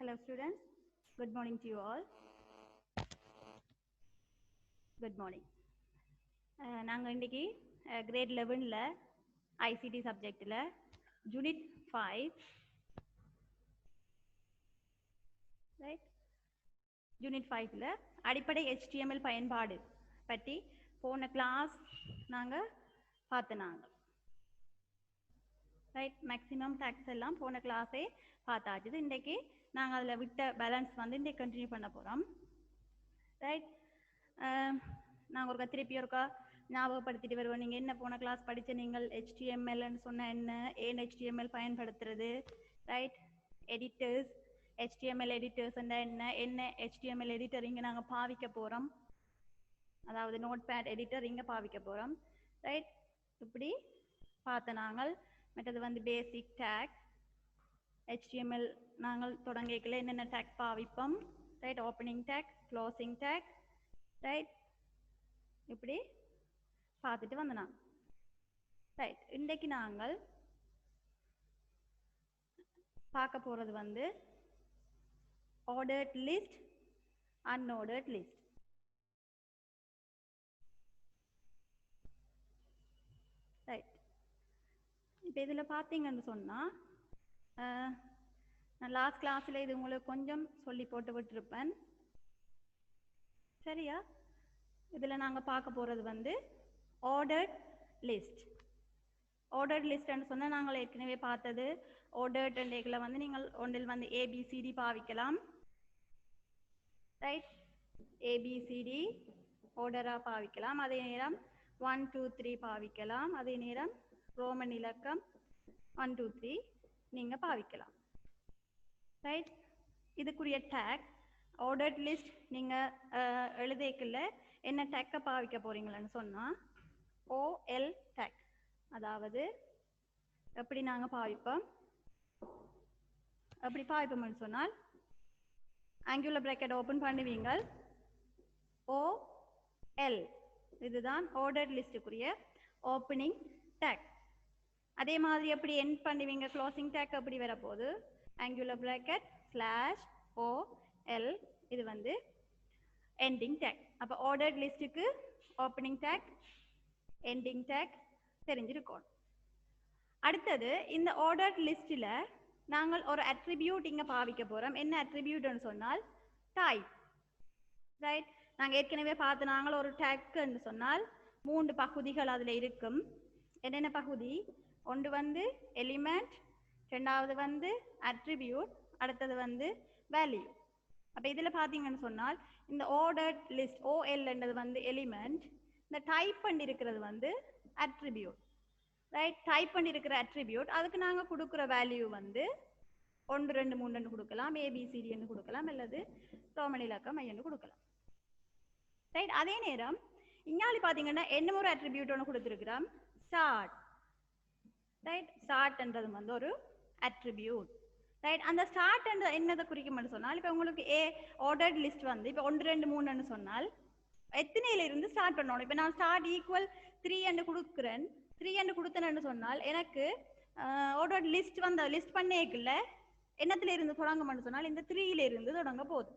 Hello students, good morning to you all. Good morning. நாங்கள் இன்றைக்கி grade 11ல ICT subjectல unit 5 right unit 5ல அடிப்படை HTML பயன்பாடு பற்றி போன கிளாஸ் நாங்கள் பார்த்தனாங்க ரைட் மேக்ஸிமம் டேக்ஸ் எல்லாம் போன கிளாஸே பார்த்தாச்சு இன்றைக்கி நாங்கள் அதில் விட்ட பேலன்ஸ் வந்து இன்றைக்கி கண்டினியூ பண்ண போகிறோம் ரைட் நாங்கள் ஒருக்கா திருப்பி ஒருக்கா ஞாபகப்படுத்திட்டு வருவோம் நீங்கள் என்ன போன கிளாஸ் படித்த நீங்கள் HTMLன்னு சொன்ன என்ன ஏன் HTML பயன்படுத்துறது ரைட் எடிட்டர்ஸ் HTML எடிட்டர்ஸ் என்ன HTML எடிட்டர் இங்கே நாங்கள் பாவிக்க போகிறோம் அதாவது நோட் பேட் எடிட்டர் இங்கே பாவிக்க போகிறோம் ரைட் இப்படி பார்த்த நாங்கள் மற்றது வந்து பேசிக் டேக் HTML நாங்கள் தொடங்கிக்கல என்னென்ன டேக் பாவிப்போம் right opening tag closing tag right இப்படி பார்த்துட்டு வந்தோம் ரைட் இன்றைக்கு நாங்கள் பார்க்க போகிறது வந்து ordered list unordered list right இப்போ இதில் பார்த்தீங்கன்னு சொன்னால் நான் லாஸ்ட் கிளாஸில் இது உங்களுக்கு கொஞ்சம் சொல்லி போட்டு விட்டுருப்பேன் சரியா இதில் நாங்கள் பார்க்க போகிறது வந்து ordered list ordered listன்னு சொன்னால் நாங்கள் ஏற்கனவே பார்த்தது ordered டேக்கில் வந்து நீங்கள் ஒன்றில் வந்து ABCD பாவிக்கலாம் ரைட் ABCD ஆர்டராக பாவிக்கலாம் அதே நேரம் 1 2 3 பாவிக்கலாம் அதே நேரம் ரோமன் இலக்கம் 1 2 3 நீங்கள் பாவிக்கலாம் ரைட் இதுக்குரிய டேக் ஆர்டர்ட் லிஸ்ட் நீங்கள் எழுதிக்கல என்ன டேக்கை பாவிக்க போகிறீங்களன்னு சொன்னால் OL டேக் அதாவது எப்படி நாங்கள் பாவிப்போம் எப்படி பாவிப்போம்னு சொன்னால் ஆங்குலர் பிராக்கெட் ஓப்பன் பண்ணுவீங்க OL இதுதான் ஆர்டர்ட் லிஸ்ட்டுக்குரிய ஓப்பனிங் டேக் அதே மாதிரி எப்படி எண்ட் பண்ணுவீங்க க்ளோசிங் டேக் எப்படி வரப்போகுது ஆங்குலர் பிராக்கெட் ஸ்லாஷ் OL இது வந்து எண்டிங் டேக் அப்போ ஆர்டர்ட் லிஸ்ட்டுக்கு ஓப்பனிங் டேக் எண்டிங் டேக் தெரிஞ்சிருக்கோம் அடுத்தது இந்த ஆர்டர்ட் லிஸ்ட்டில் நாங்கள் ஒரு அட்ரிபியூட் இங்கே பாவிக்க போகிறோம் என்ன அட்ரிபியூட்னு சொன்னால் டைப் ரைட் நாங்கள் ஏற்கனவே பார்த்து நாங்கள் ஒரு டேக்குன்னு சொன்னால் 3 பகுதிகள் அதில் இருக்கும் என்னென்ன பகுதி ஒன்று வந்து எலிமெண்ட் ரெண்டாவது வந்து அட்ரிபியூட் அடுத்தது வந்து வேல்யூ அப்போ இதில் பார்த்தீங்கன்னு சொன்னால் இந்த ஆர்டர்ட் லிஸ்ட் OLன்றது வந்து எலிமெண்ட் இந்த டைப் பண்ணியிருக்கிறது வந்து அட்ரிபியூட் ரைட் டைப் பண்ணியிருக்கிற அட்ரிபியூட் அதுக்கு நாங்கள் கொடுக்குற வேல்யூ வந்து 1 2 3 கொடுக்கலாம் ABCDன்னு கொடுக்கலாம் அல்லது ரோமன் இலக்கம் ஐன்னு கொடுக்கலாம் ரைட் அதே நேரம் இங்காலி பார்த்தீங்கன்னா என்ன ஒரு அட்ரிபியூட் ஒன்று கொடுத்துருக்கிறோம் ஸ்டார்ட் ரைட் ஸ்டார்ட்ன்றது வந்து ஒரு அட்ரிபியூட் ரைட் அந்த ஸ்டார்ட் என்னதை குறிக்கும்னு சொன்னால் இப்போ உங்களுக்கு ஆர்டர்ட் லிஸ்ட் வந்து இப்போ 1 2 3ன்னு சொன்னால் எத்தனையிலிருந்து ஸ்டார்ட் பண்ணணும் இப்போ நான் ஸ்டார்ட் ஈக்குவல் 3 என்று கொடுக்குறேன் 3 என்று கொடுத்தேன்னு சொன்னால் எனக்கு ஆர்டர்ட் லிஸ்ட் வந்த லிஸ்ட் பண்ணேக்குள்ள என்னத்துல இருந்து தொடங்கணும்னு சொன்னால் இந்த 3லிருந்து தொடங்க போகுது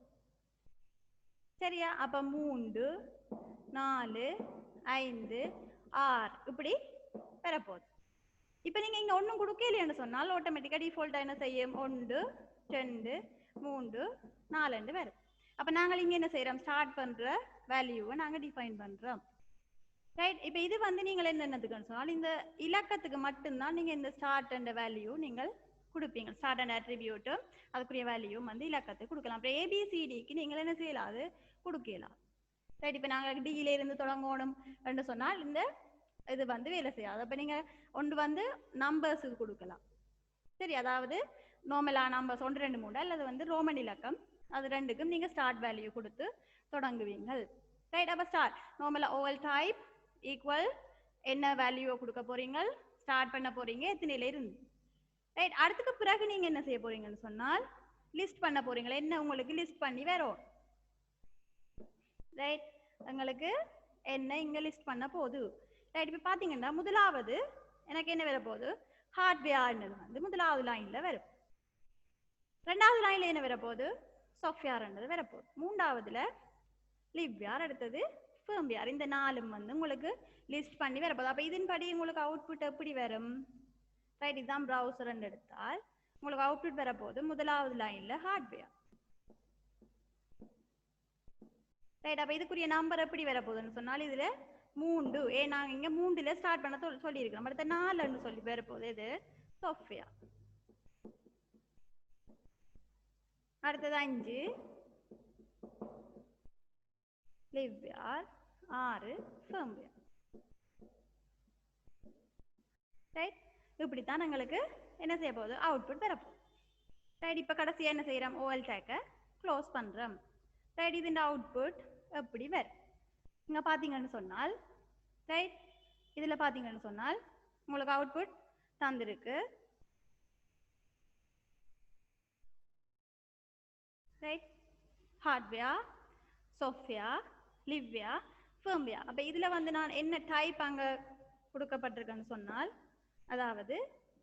சரியா அப்போ 3 4 5 6 இப்படி வரப்போகுது இப்போ நீங்கள் இங்கே ஒன்றும் கொடுக்கலைன்னு சொன்னால் ஆட்டோமேட்டிக்காக டிஃபால்ட்டாக என்ன செய்யும் 1 2 3 4 வரும் அப்போ நாங்கள் இங்கே என்ன செய்கிறோம் ஸ்டார்ட் பண்ணுற வேல்யூவை நாங்கள் டிஃபைன் பண்ணுறோம் ரைட் இப்போ இது வந்து நீங்கள் என்னென்னதுக்குன்னு சொன்னால் இந்த இலக்கத்துக்கு மட்டும்தான் நீங்கள் இந்த ஸ்டார்ட் அண்ட் வேல்யூ நீங்கள் கொடுப்பீங்க ஸ்டார்ட் அண்ட் அட்ரிபியூட்டும் அதுக்குரிய வேல்யூவும் வந்து இலக்கத்துக்கு கொடுக்கலாம் அப்புறம் ABCDக்கு நீங்கள் என்ன செய்யலாம் அது கொடுக்கலாம் ரைட் இப்போ நாங்கள் டியிலிருந்து தொடங்கணும் என்று சொன்னால் இந்த இது வந்து வேலை செய்யாது அப்போ நீங்கள் ஒன்று வந்து நம்பர்ஸுக்கு கொடுக்கலாம் சரி அதாவது நார்மலாக நம்பர்ஸ் 1 2 3 அல்லது வந்து ரோமன் இலக்கம் அது ரெண்டுக்கும் நீங்கள் ஸ்டார்ட் வேல்யூ கொடுத்து தொடங்குவீங்க ரைட் அப்போ ஸ்டார்ட் நார்மலாக OL டைப் ஈக்குவல் என்ன வேல்யூவை கொடுக்க போகிறீங்க ஸ்டார்ட் பண்ண போகிறீங்க எத்தனையிலிருந்து ரைட் அடுத்துக்கு பிறகு நீங்கள் என்ன செய்ய போகிறீங்கன்னு சொன்னால் லிஸ்ட் பண்ண போகிறீங்களா என்ன உங்களுக்கு லிஸ்ட் பண்ணி வரும் ரைட் உங்களுக்கு என்ன இங்கே லிஸ்ட் பண்ண போகுது ரைட் இப்போ பார்த்தீங்கன்னா முதலாவது எனக்கு என்ன வர போகுது ஹார்ட்வேர்ன்றது வந்து முதலாவது லைனில் வரும் ரெண்டாவது லைன்ல என்ன வரப்போகுது சாஃப்ட்வேர்ன்றது வரப்போகுது மூன்றாவதுல லிவ்யார் அடுத்தது ஃபேம்யார் இந்த நாலும் வந்து உங்களுக்கு லிஸ்ட் பண்ணி வரப்போகுது அப்போ இதன்படி உங்களுக்கு அவுட்புட் எப்படி வரும் ரைட் இதுதான் ப்ரௌசர் எடுத்தால் உங்களுக்கு அவுட்புட் வரப்போகுது முதலாவது லைன்ல ஹார்ட்வேர் ரைட் அப்போ இதுக்குரிய நம்பர் எப்படி வரப்போகுதுன்னு சொன்னால் இதுல 3 நாங்கள் இங்கே 3ல ஸ்டார்ட் பண்ண சொல்லியிருக்கிறோம் அடுத்த 4ன்னு சொல்லி வரப்போகுது இது சாஃப்ட்வேர் அடுத்தது 5 லிவ்யார் 6 ஃபேம்வேர் ரைட் இப்படித்தான் எங்களுக்கு என்ன செய்ய போகுது அவுட்புட் வரப்போகுது ரைட் இப்போ கடைசியாக என்ன செய்கிறோம் ஓஎல் டேக்கை க்ளோஸ் பண்ணுறோம் ரைட் இதுன்ற அவுட்புட் எப்படி வரும் இங்கே பார்த்தீங்கன்னு சொன்னால் ரைட் இதில் பார்த்தீங்கன்னு சொன்னால் உங்களுக்கு அவுட்புட் தந்திருக்கு right hardware software liveware firmware அப்போ இதில் வந்து நான் என்ன டைப் அங்கே கொடுக்கப்பட்டிருக்கேன்னு சொன்னால் அதாவது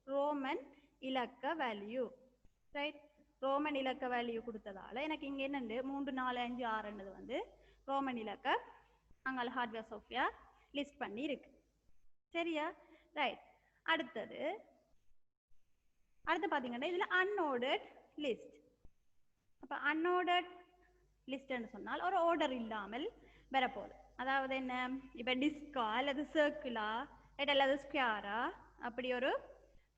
ரோமன் இலக்க வேல்யூ ரைட் ரோமன் இலக்க வேல்யூ கொடுத்ததால எனக்கு இங்கே என்னண்டு 3 4 5 6 வந்து ரோமன் இலக்க அங்கே ஹார்ட்வேர் சாஃப்ட்வேர் லிஸ்ட் பண்ணி இருக்கு சரியா ரைட் அடுத்து பார்த்தீங்கன்னா இதில் அன்ஆர்டர்ட் லிஸ்ட் அப்போ அன்ஆர்டர்ட் லிஸ்ட்னு சொன்னால் ஒரு ஆர்டர் இல்லாமல் வரப்போகுது அதாவது என்ன இப்போ டிஸ்கா அல்லது சர்க்கிளா அல்லது ஸ்கொயரா அப்படி ஒரு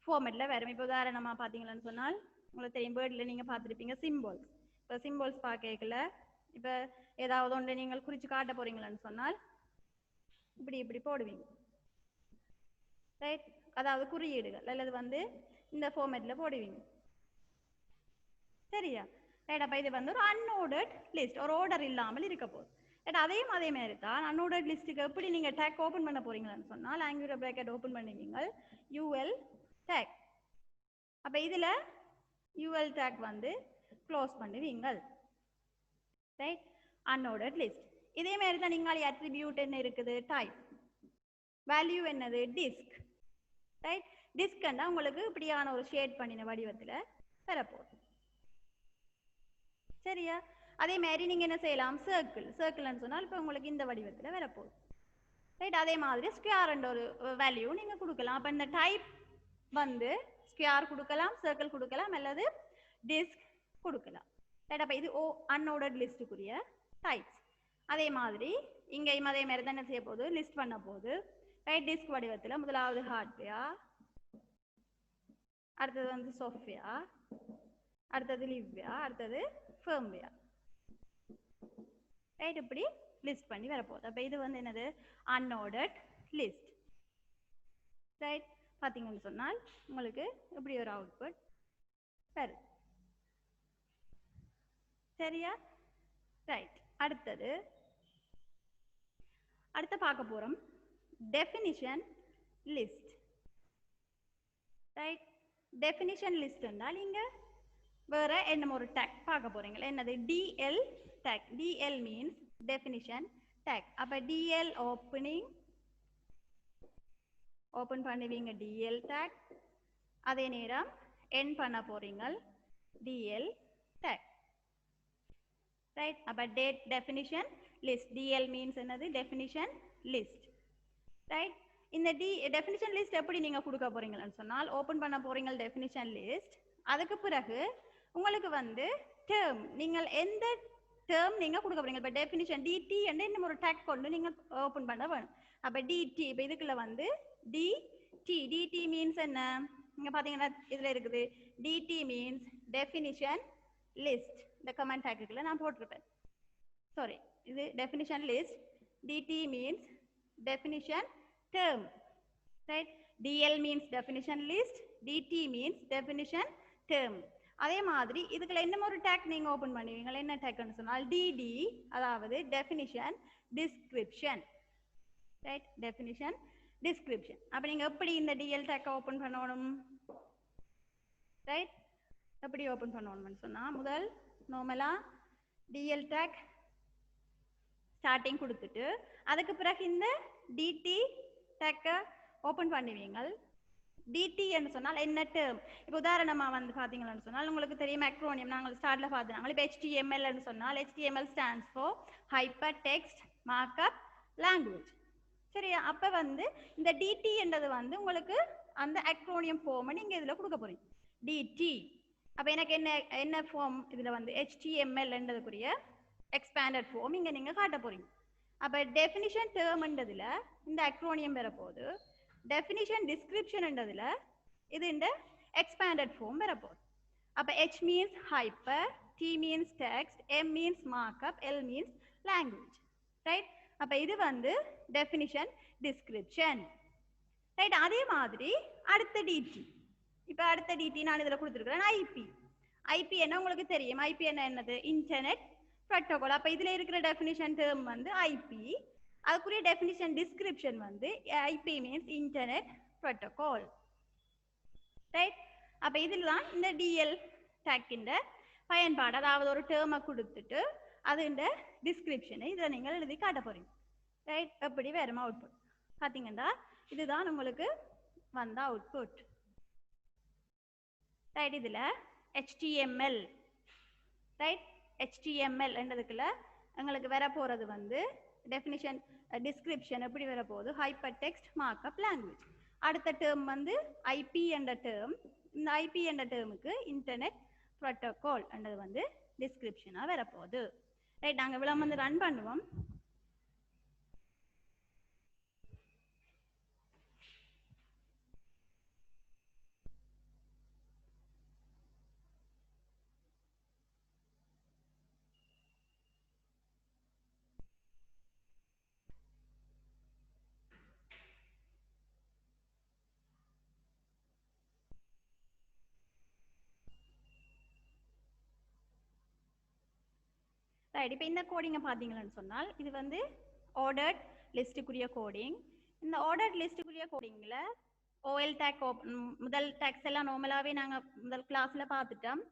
ஃபார்மேட்டில் வரும் இப்போ உதாரணமாக பார்த்தீங்கன்னு சொன்னால் உங்களுக்கு தெரியும் வேர்டில் நீங்கள் பார்த்துருப்பீங்க சிம்பிள்ஸ் இப்போ சிம்பிள்ஸ் பார்க்கல இப்போ ஏதாவது ஒன்று நீங்கள் குறித்து காட்ட போகிறீங்களான்னு சொன்னால் இப்படி போடுவீங்க ரைட் அதாவது குறியீடுகள் அல்லது வந்து இந்த ஃபார்மேட்டில் போடுவீங்க சரியா ரைட் அப்போ இது வந்து ஒரு அன்ஆர்டர்ட் லிஸ்ட் ஒரு ஆர்டர் இல்லாமல் இருக்க போகுது ரைட் அதே மாதிரி தான் அன்ஆர்டர்ட் லிஸ்ட்டுக்கு எப்படி நீங்கள் டேக் ஓப்பன் பண்ண போகிறீங்களான்னு சொன்னால் ஆங்குலர் பிராக்கெட் ஓப்பன் பண்ணுவீங்க யூஎல் டேக் அப்போ இதில் யூஎல் டேக் வந்து க்ளோஸ் பண்ணுவீங்க ரைட் அன்ஆர்டர்ட் லிஸ்ட் இதே மாதிரி தான் நீங்கள் அட்ரிபியூட் என்ன இருக்குது டைப் வேல்யூ என்னது டிஸ்க் ரைட் டிஸ்க்னா உங்களுக்கு இப்படியான ஒரு ஷேட் பண்ணின வடிவத்தில் வரப்போகுது சரியா அதே மாதிரி நீங்கள் என்ன செய்யலாம் சர்க்கிள்னு சொன்னால் இப்போ உங்களுக்கு இந்த வடிவத்தில் வரப்போகுது ரைட் அதே மாதிரி ஸ்கொயர்ன்ற ஒரு வேல்யூ நீங்கள் கொடுக்கலாம் அப்போ இந்த டைப் வந்து ஸ்கொயர் கொடுக்கலாம் சர்க்கிள் கொடுக்கலாம் அல்லது டிஸ்க் கொடுக்கலாம் ரைட் அப்போ இது அன்ஆர்டர்ட் லிஸ்ட்டுக்குரிய டைப்ஸ் அதே மாதிரி இங்கேயும் அதே மாதிரி தான் என்ன செய்ய போகுது லிஸ்ட் பண்ண போகுது ரைட் டிஸ்க் வடிவத்தில் முதலாவது ஹார்ட்வேர் அடுத்தது வந்து சாஃப்ட்வேர் அடுத்தது லிவ்வேர் அடுத்தது ஃபேம்வேர் ரைட் இப்படி லிஸ்ட் பண்ணி வரப்போகுது அப்போ இது வந்து என்னது அன்ஆர்டர்ட் லிஸ்ட் ரைட் பார்த்தீங்கன்னு சொன்னால் உங்களுக்கு இப்படி ஒரு அவுட்புட் வருது சரியா ரைட் அடுத்து பார்க்க போகிறோம் definition list right definition list என்றால் நீங்கள் வேற என்ன ஒரு டேக் பார்க்க போறீங்க என்னது DL tag DL means definition tag அப்போ டிஎல் ஓப்பன் பண்ணுவீங்க டிஎல் டேக் அதே நேரம் என் பண்ண போறீங்க டிஎல் டேக் ரைட் அப்போ டெஃபினிஷன் லிஸ்ட் டிஎல் மீன்ஸ் என்னது டெஃபினிஷன் லிஸ்ட் ரைட் இந்த டெஃபினிஷன் லிஸ்ட் எப்படி நீங்கள் கொடுக்க போறீங்கன்னு சொன்னால் ஓப்பன் பண்ண போறீங்க டெஃபினிஷன் லிஸ்ட் அதுக்கு பிறகு உங்களுக்கு வந்து டேர்ம் நீங்கள் எந்த டேர்ம் நீங்கள் கொடுக்க போறீங்க இப்போ டெஃபினிஷன் டிடி என்ற இன்னும் ஒரு டேக் கொண்டு நீங்கள் ஓப்பன் பண்ண வேணும் அப்போ டிடி இப்போ இதுக்குள்ள வந்து டிடி மீன்ஸ் என்ன நீங்கள் பார்த்தீங்கன்னா இதில் இருக்குது டிடி மீன்ஸ் டெஃபினிஷன் லிஸ்ட் இந்த கமெண்ட் டேக்குள்ள நான் போட்டிருப்பேன் சாரி இது definition list DD means definition term right DL means definition list DD means definition term அதே மாதிரி இதுக்குள்ள இன்னும் ஒரு டேக் நீங்கள் ஓப்பன் பண்ணுவீங்க என்ன டேக்னு சொன்னால் டிடி அதாவது definition description right definition description அப்போ நீங்கள் எப்படி இந்த டிஎல் டேக்கை ஓப்பன் பண்ணணும் ரைட் எப்படி ஓப்பன் பண்ணணும்னு சொன்னால் முதல் நார்மலாக டிஎல் டேக் ஸ்டார்டிங் கொடுத்துட்டு அதுக்கு பிறகு இந்த டிடி டேக்கை ஓப்பன் பண்ணுவீங்க DT என்று சொன்னால் என்ன டேர்ம்? இப்போ உதாரணமாக வந்து பார்த்தீங்கன்னு சொன்னால் உங்களுக்கு தெரியும் அக்ரோனியம் நாங்கள் ஸ்டார்ட்ல பார்த்துனாங்க. இப்போ HTML என்று சொன்னால் HTML stands for hyper text markup language. சரியா? அப்போ வந்து இந்த DT என்றது வந்து உங்களுக்கு அந்த அக்ரோனியம் ஃபார்மை நீங்கள் இதில் கொடுக்க போறீங்க. DT. அப்போ எனக்கு என்ன ஃபார்ம் இதில் வந்து HTML என்றதுக்குரிய எக்ஸ்பேண்டட் ஃபார்ம் இங்கே நீங்கள் காட்ட போறீங்க. அப்போ டெஃபினிஷன் டேர்ம்ன்றதுல இந்த அக்ரோனியம் வரப்போகுது. டெஃபினிஷன் டிஸ்கிரிப்ஷன்ன்றதுல இது இந்த எக்ஸ்பேண்டட் ஃபார்ம் வரப்போகுது. அப்போ H means hyper, T means text, M means markup, L means language. Right? அப்போ இது வந்து டெஃபினிஷன் டிஸ்கிரிப்ஷன். ரைட்? அதே மாதிரி அடுத்த DT. இப்போ அடுத்த DT நான் இதில் கொடுத்துருக்கிறேன் IP. IP என்ன உங்களுக்கு தெரியும்? IP என்னது? Internet protocol. அப்போ இதில் இருக்கிற டெஃபினிஷன் டேர்ம் வந்து IP. அதுக்குரிய டெஃபினிஷன் டிஸ்கிரிப்ஷன் வந்து IP means internet protocol. Right? அப்போ இதில் தான் இந்த DL டேக்கின்ற பயன்பாடு. அதாவது ஒரு டேர்மை கொடுத்துட்டு அது இந்த டிஸ்கிரிப்ஷனை இதில் நீங்கள் எழுதி காட்ட போறீங்க. ரைட்? எப்படி வேறுமா அவுட்புட் பார்த்தீங்கன்னா இதுதான் உங்களுக்கு வந்த அவுட்புட். ரைட்? இதில் HTML. ரைட்? HTML என்றதுக்குள்ள எங்களுக்கு வர போகிறது வந்து டெஃபினிஷன் டிஸ்கிரிப்ஷன் எப்படி வர போகுது? Hyper text markup language. அடுத்த டேர்ம் வந்து IP என்ற டேர்ம். இந்த IP என்ற டேர்முக்கு இன்டர்நெட் புரோட்டோகால் என்றது வந்து டிஸ்கிரிப்ஷனாக வரப்போகுது. ரைட்? நாங்கள் இவ்வளோ வந்து ரன் பண்ணுவோம். ரைட்? இப்போ இந்த கோடிங்கை பார்த்தீங்கன்னு சொன்னால் இது வந்து ஆர்டர்ட் லிஸ்ட்டுக்குரிய கோடிங். இந்த ஆர்டர்ட் லிஸ்ட்டுக்குரிய கோடிங்கில் OL டேக் முதல் டேக்ஸ் எல்லாம் நார்மலாகவே நாங்கள் முதல் கிளாஸில் பார்த்துட்டோம்.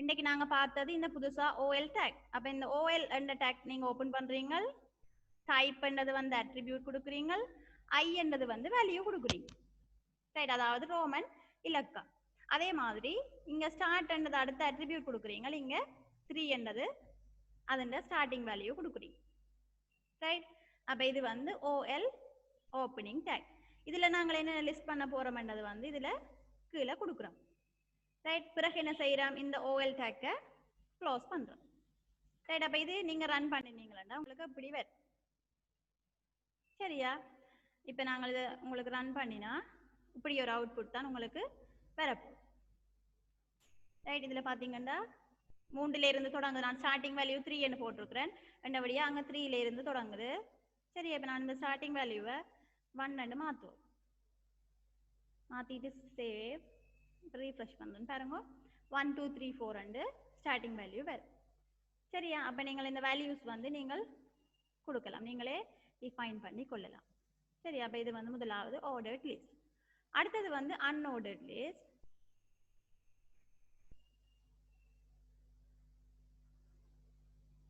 இன்றைக்கு நாங்கள் பார்த்தது இந்த புதுசாக OL டேக். அப்போ இந்த OL என்ற டேக் நீங்கள் ஓப்பன் பண்ணுறீங்க. டைப் என்றது வந்து அட்ரிபியூட் கொடுக்குறீங்க. I என்றது வந்து வேல்யூ கொடுக்குறீங்க. ரைட்? அதாவது ரோமன் இலக்கம். அதே மாதிரி இங்கே ஸ்டார்ட் என்றது அடுத்த அட்ரிபியூட் கொடுக்குறீங்க. இங்கே 3 என்றது அதோட ஸ்டார்டிங் வேல்யூ கொடுக்குறீங்க. ரைட்? அப்போ இது வந்து OL ஓப்பனிங் டேக். இதில் நாங்கள் என்ன லிஸ்ட் பண்ண போகிறோம்ன்றது வந்து இதில் கீழே கொடுக்குறோம். ரைட்? பிறகு என்ன செய்கிறோம்? இந்த OL டேக்கை க்ளோஸ் பண்ணுறோம். ரைட்? அப்போ இது நீங்கள் ரன் பண்ணினீங்களா உங்களுக்கு அப்படி வரும். சரியா? இப்போ நாங்கள் இது உங்களுக்கு ரன் பண்ணினா இப்படி ஒரு அவுட்புட் தான் உங்களுக்கு வரப்போம். ரைட்? இதில் பார்த்தீங்கன்னா 3ல இருந்து தொடங்குது. நான் ஸ்டார்டிங் வேல்யூ 3 என்று போட்டிருக்கிறேன். ரெண்டபடியாக அங்கே 3ல இருந்து தொடங்குது. சரி, இப்போ நான் இந்த ஸ்டார்டிங் வேல்யூவை 1 என்று மாற்றுவோம். மாற்றிட்டு சேவ் ரீஃப்ரெஷ் பண்ணுறேன்னு பாருங்க. 1 2 3 4 என்று ஸ்டார்டிங் வேல்யூ வரும். சரியா? அப்போ நீங்கள் இந்த வேல்யூஸ் வந்து நீங்கள் கொடுக்கலாம், நீங்களே டிஃபைன் பண்ணி கொள்ளலாம். சரி, அப்போ இது வந்து முதலாவது ஆர்டர்ட் லிஸ்ட். அடுத்தது வந்து அன்ஆர்டர்ட் லிஸ்ட்.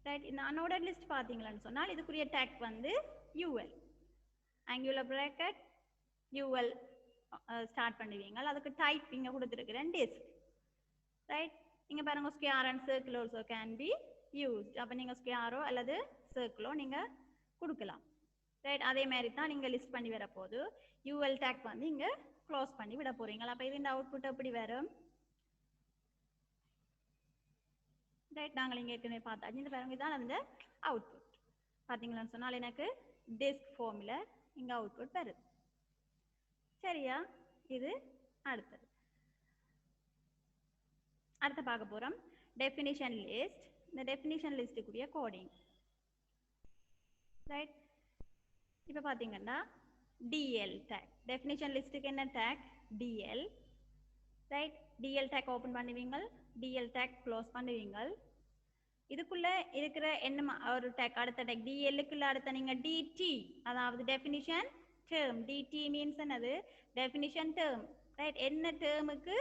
ரைட்? இந்த அன்ஆர்டர்ட் லிஸ்ட் பார்த்தீங்களான்னு சொன்னால் இதுக்குரிய டேக் வந்து UL angular bracket UL start பண்ணுவீங்க. அதுக்கு டைப் இங்கே கொடுத்துருக்கிறேன் டிஸ்க். ரைட்? இங்கே பாருங்க square and circle also can be used. அப்போ நீங்கள் ஸ்கொயரோ அல்லது சர்க்கிளோ நீங்கள் கொடுக்கலாம். ரைட்? அதே மாதிரி தான் நீங்கள் லிஸ்ட் பண்ணி வரப்போது UL டேக் வந்து இங்கே க்ளோஸ் பண்ணி விட போகிறீங்களா. அப்போ இது இந்த அவுட்புட் எப்படி வரும்? ரைட்? நாங்கள் இங்கே ஏற்கனவே பார்த்தாச்சு. இந்த பாருங்க இதான் அந்த அவுட்புட். பார்த்தீங்களான்னு சொன்னால் எனக்கு டிஸ்க் ஃபார்மில் இங்கே அவுட்புட் வருது. சரியா? இது அடுத்தது. அடுத்து பார்க்க போகிறோம் டெஃபினிஷன் லிஸ்ட். இந்த டெஃபினிஷன் லிஸ்ட்டுக்குரிய கோடிங். ரைட்? இப்போ பார்த்தீங்கன்னா DL டேக். டெஃபினிஷன் லிஸ்ட்டுக்கு என்ன take? DL. Right? DL take open பண்ணுவீங்க, DL டேக் க்ளோஸ் பண்ணுவீங்க. இதுக்குள்ளே இருக்கிற என்ன ஒரு டேக் அடுத்த டேக் DLக்குள்ள அடுத்த நீங்கள் DT, அதாவது டெஃபினிஷன் டேர்ம். DT மீன்ஸ் என்னது? Definition term. ரைட்? என்ன டேர்முக்கு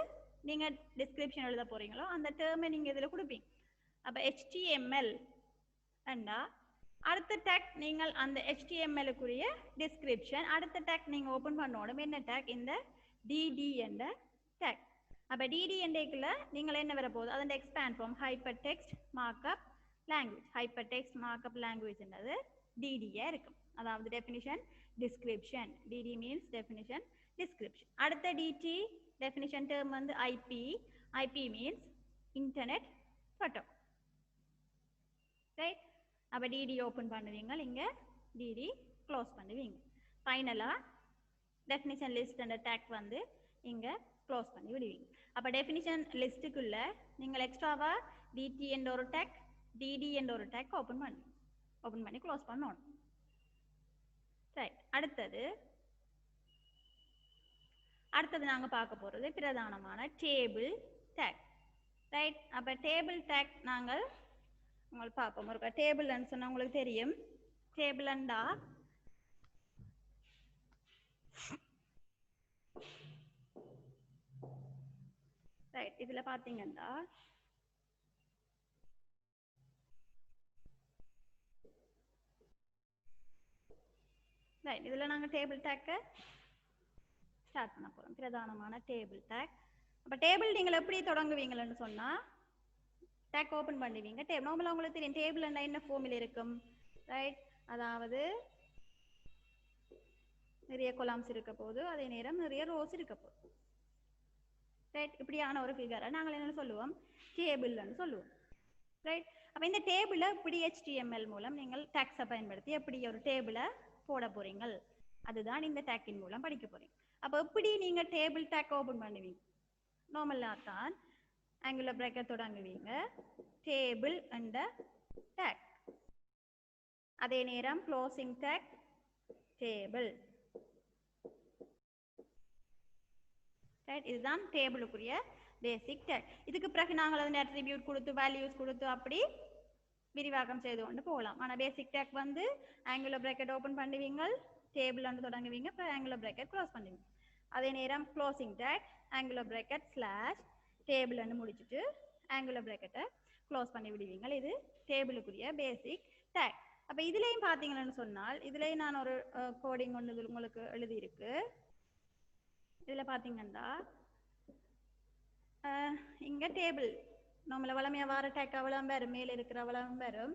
நீங்கள் டிஸ்கிரிப்ஷன் எழுத போகிறீங்களோ அந்த டேர்மை நீங்கள் இதில் கொடுப்பீங்க. அப்போ HTML அண்டா அடுத்த டேக் நீங்கள் அந்த HTMLக்குரிய டிஸ்கிரிப்ஷன். அடுத்த டேக் நீங்கள் ஓப்பன் பண்ணணும் என்ன டேக்? இந்த dd என்ற டேக். அப்ப dd என்றைக்குள்ள நீங்கள் என்ன வர போகுது அதோட expand form hyper text markup language. Hyper text markup language என்றது dd இருக்கும். அதாவது definition description. dd means definition description. அடுத்த dt டெஃபினிஷன் டேர்ம் வந்து IP. IP means internet protocol. Right. அப்ப dd ஓபன் பண்ணுவீங்க, இங்க dd க்ளோஸ் பண்ணுவீங்க. ஃபைனலா டெஃபினிஷன் லிஸ்ட் என்ற டேக் வந்து இங்க க்ளோஸ் பண்ணி விடுவீங்க. அப்ப டெஃபினிஷன் லிஸ்ட்டுக்குள்ள நீங்கள் எக்ஸ்ட்ராவா dt என்ற ஒரு டேக் dd என்ற ஒரு டேக் ஓபன் பண்ணி க்ளோஸ் பண்ணணும். ரைட். அடுத்தது நாங்க பார்க்க போறது பிரதானமான டேபிள் டேக். ரைட். அப்ப டேபிள் டேக் நாங்கள் உங்களுக்கு பார்ப்போம். ஒரு டேபிள் சொன்னா உங்களுக்கு தெரியும். டேபிள் அண்டா ரைட். இதுல பாத்தீங்கன்னா ரைட், இதுல நாங்க டேபிள் டேக்க ஸ்டார்ட் பண்ண போறோம். பிரதானமான டேபிள் டேக். அப்ப டேபிள் நீங்கள் எப்படி தொடங்குவீங்கன்னு சொன்னா டேக் ஓபன் பண்ணுவீங்க. நார்மலா உங்களுக்கு தெரியும் டேபிள் என்ன ஃபார்மில் இருக்கும். ரைட். அதாவது நிறைய கொலாம்ஸ் இருக்க போது, அதே நேரம் நிறைய ரோஸ் இருக்க போது. ரைட். இப்படியான ஒரு ஃபிகரை நாங்கள் என்ன சொல்லுவோம், டேபிள்னு சொல்லுவோம். ரைட். அப்ப இந்த டேபிளை இப்படி HTML மூலம் நீங்கள் டேக்ஸை பயன்படுத்தி எப்படி ஒரு டேபிளை போட போறீங்க, அதுதான் இந்த டேக்கின் மூலம் படிக்க போறீங்க. அப்ப எப்படி நீங்க டேபிள் டேக் ஓபன் பண்ணுவீங்க? நார்மலா தான் ஆங்குலர் பிராக்கெட் தொடங்குவீங்க, டேபிள் அண்ட் டேக். அதே நேரம் க்ளோசிங் டேக் டேபிள். இதுதான் டேபிளுக்குரிய பேசிக் டேக். இதுக்கு பிறகு நாங்கள் அதன் அட்ரிபியூட் கொடுத்து வேல்யூஸ் கொடுத்து அப்படி விரிவாக்கம் செய்து கொண்டு போகலாம். ஆனால் பேசிக் டேக் வந்து ஆங்குலர் பிராக்கெட் ஓபன் பண்ணுவீங்க, டேபிள் வந்து தொடங்குவீங்க, அப்புறம் ஆங்குலர் பிராக்கெட் க்ளோஸ் பண்ணுவீங்க. அதே நேரம் closing take angular bracket slash table முடிச்சுட்டு ஆங்குலர் பிராக்கெட்டை க்ளோஸ் பண்ணி விடுவீங்க. இது டேபிளுக்குரிய பேசிக் டேக். அப்போ இதுலேயும் பார்த்தீங்கன்னு சொன்னால் இதுலேயும் நான் ஒரு கோடிங் ஒன்று உங்களுக்கு எழுதியிருக்கு. இதில் பார்த்தீங்கன்னா இங்கே டேபிள் நம்மள வளமையாக வார டேக் அவ்வளவு வரும், மேலே இருக்கிற அவ்வளவு வரும்.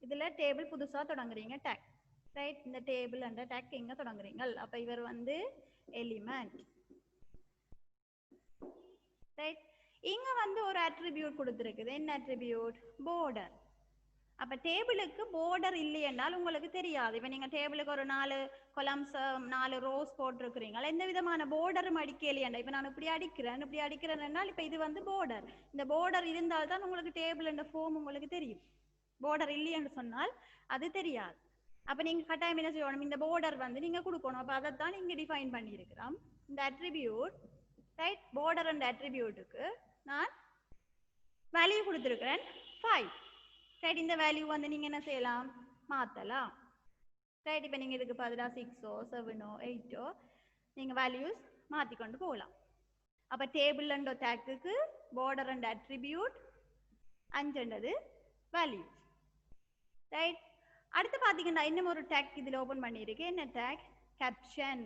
இதில் டேபிள் புதுசாக தொடங்குறீங்க டேக். ரைட். இந்த டேபிள் அண்ட் டேக் இங்கே தொடங்குறீங்க. அப்போ இவர் வந்து எலிமெண்ட். ரைட். இங்கே வந்து ஒரு அட்ரிபியூட் கொடுத்துருக்குது. என்ன அட்ரிபியூட்? border. அப்போ டேபிளுக்கு border இல்லை என்றால் உங்களுக்கு தெரியாது. இப்போ நீங்கள் டேபிளுக்கு ஒரு 4 கொலம்ஸ் 4 ரோஸ் போட்டிருக்கிறீங்க, எந்த விதமான borderம் அடிக்கலையாண்டா. இப்போ நான் இப்படி அடிக்கிறேன்னா இப்போ இது வந்து border. இந்த border இருந்தால்தான் உங்களுக்கு டேபிள் என்ற ஃபார்ம் உங்களுக்கு தெரியும். border இல்லைன்னு சொன்னால் அது தெரியாது. அப்போ நீங்கள் கட்டாயம் என்ன செய்யணும், இந்த border வந்து நீங்கள் கொடுக்கணும். அப்போ அதைத்தான் இங்கே டிஃபைன் பண்ணியிருக்கிறோம். இந்த அட்ரிபியூட் ரைட், border அண்ட் அட்ரிபியூட்டுக்கு நான் வேல்யூ கொடுத்துருக்கிறேன் 5. ரைட். இந்த வேல்யூ வந்து நீங்கள் என்ன செய்யலாம், மாற்றலாம். ரைட். இப்போ நீங்கள் இதுக்கு பதிலாக 6ஓ 7ஓ 8ஓ நீங்கள் வேல்யூஸ் மாற்றிக்கொண்டு போகலாம். அப்போ டேபிள் அண்ட் டேக்குக்கு border and attribute 5 value. Right. அடுத்து பார்த்தீங்கன்னா இன்னும் ஒரு டேக் இதில் ஓப்பன் பண்ணியிருக்கு. என்ன டேக்? கேப்ஷன்.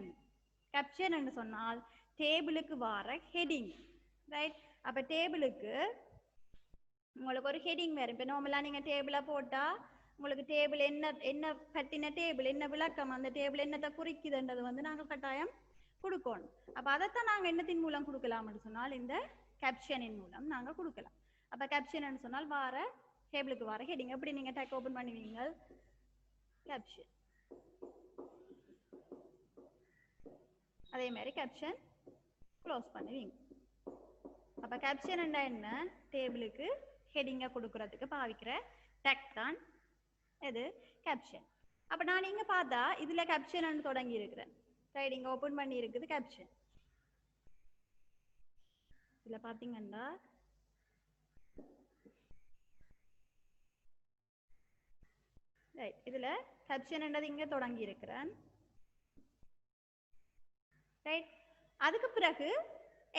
கேப்ஷன் என்று சொன்னால் டேபிளுக்கு வர ஹெட்டிங். ரைட். அப்போ டேபிளுக்கு உங்களுக்கு ஒரு ஹெட்டிங் வரும். இப்போ நார்மலாக நீங்கள் டேபிளை போட்டால் உங்களுக்கு டேபிள் என்ன பற்றின டேபிள், என்ன விளக்கம், அந்த டேபிள் என்னத்தை குறிக்குதுன்றது வந்து நாங்கள் கட்டாயம் கொடுக்கணும். அப்போ அதைத்தான் நாங்கள் என்னத்தின் மூலம் கொடுக்கலாம்னு சொன்னால் இந்த கேப்ஷனின் மூலம் நாங்கள் கொடுக்கலாம். அப்போ கேப்ஷன் சொன்னால் வார டேபிளுக்கு வர ஹெட்டிங். எப்படி நீங்கள் டேக் ஓப்பன் பண்ணுவீங்க? கேப்ஷன். அதே மாதிரி கேப்ஷன் க்ளோஸ் பண்ணுவீங்க. அப்போ கேப்ஷன் என்ன? டேபிளுக்கு ஹெட்டிங்கை கொடுக்கறதுக்கு பாவிக்கிற டேக் தான் இது கேப்ஷன். அப்போ நான் இங்கே பார்த்தா இதில் கேப்ஷன் தொடங்கி இருக்கிறேன். ரைட். இங்கே ஓப்பன் பண்ணி இருக்குது கேப்ஷன். இதில் பார்த்தீங்கன்னா ரைட், இதில் கேப்ஷன் என்றது இங்கே தொடங்கி இருக்கிறேன். ரைட். அதுக்கு பிறகு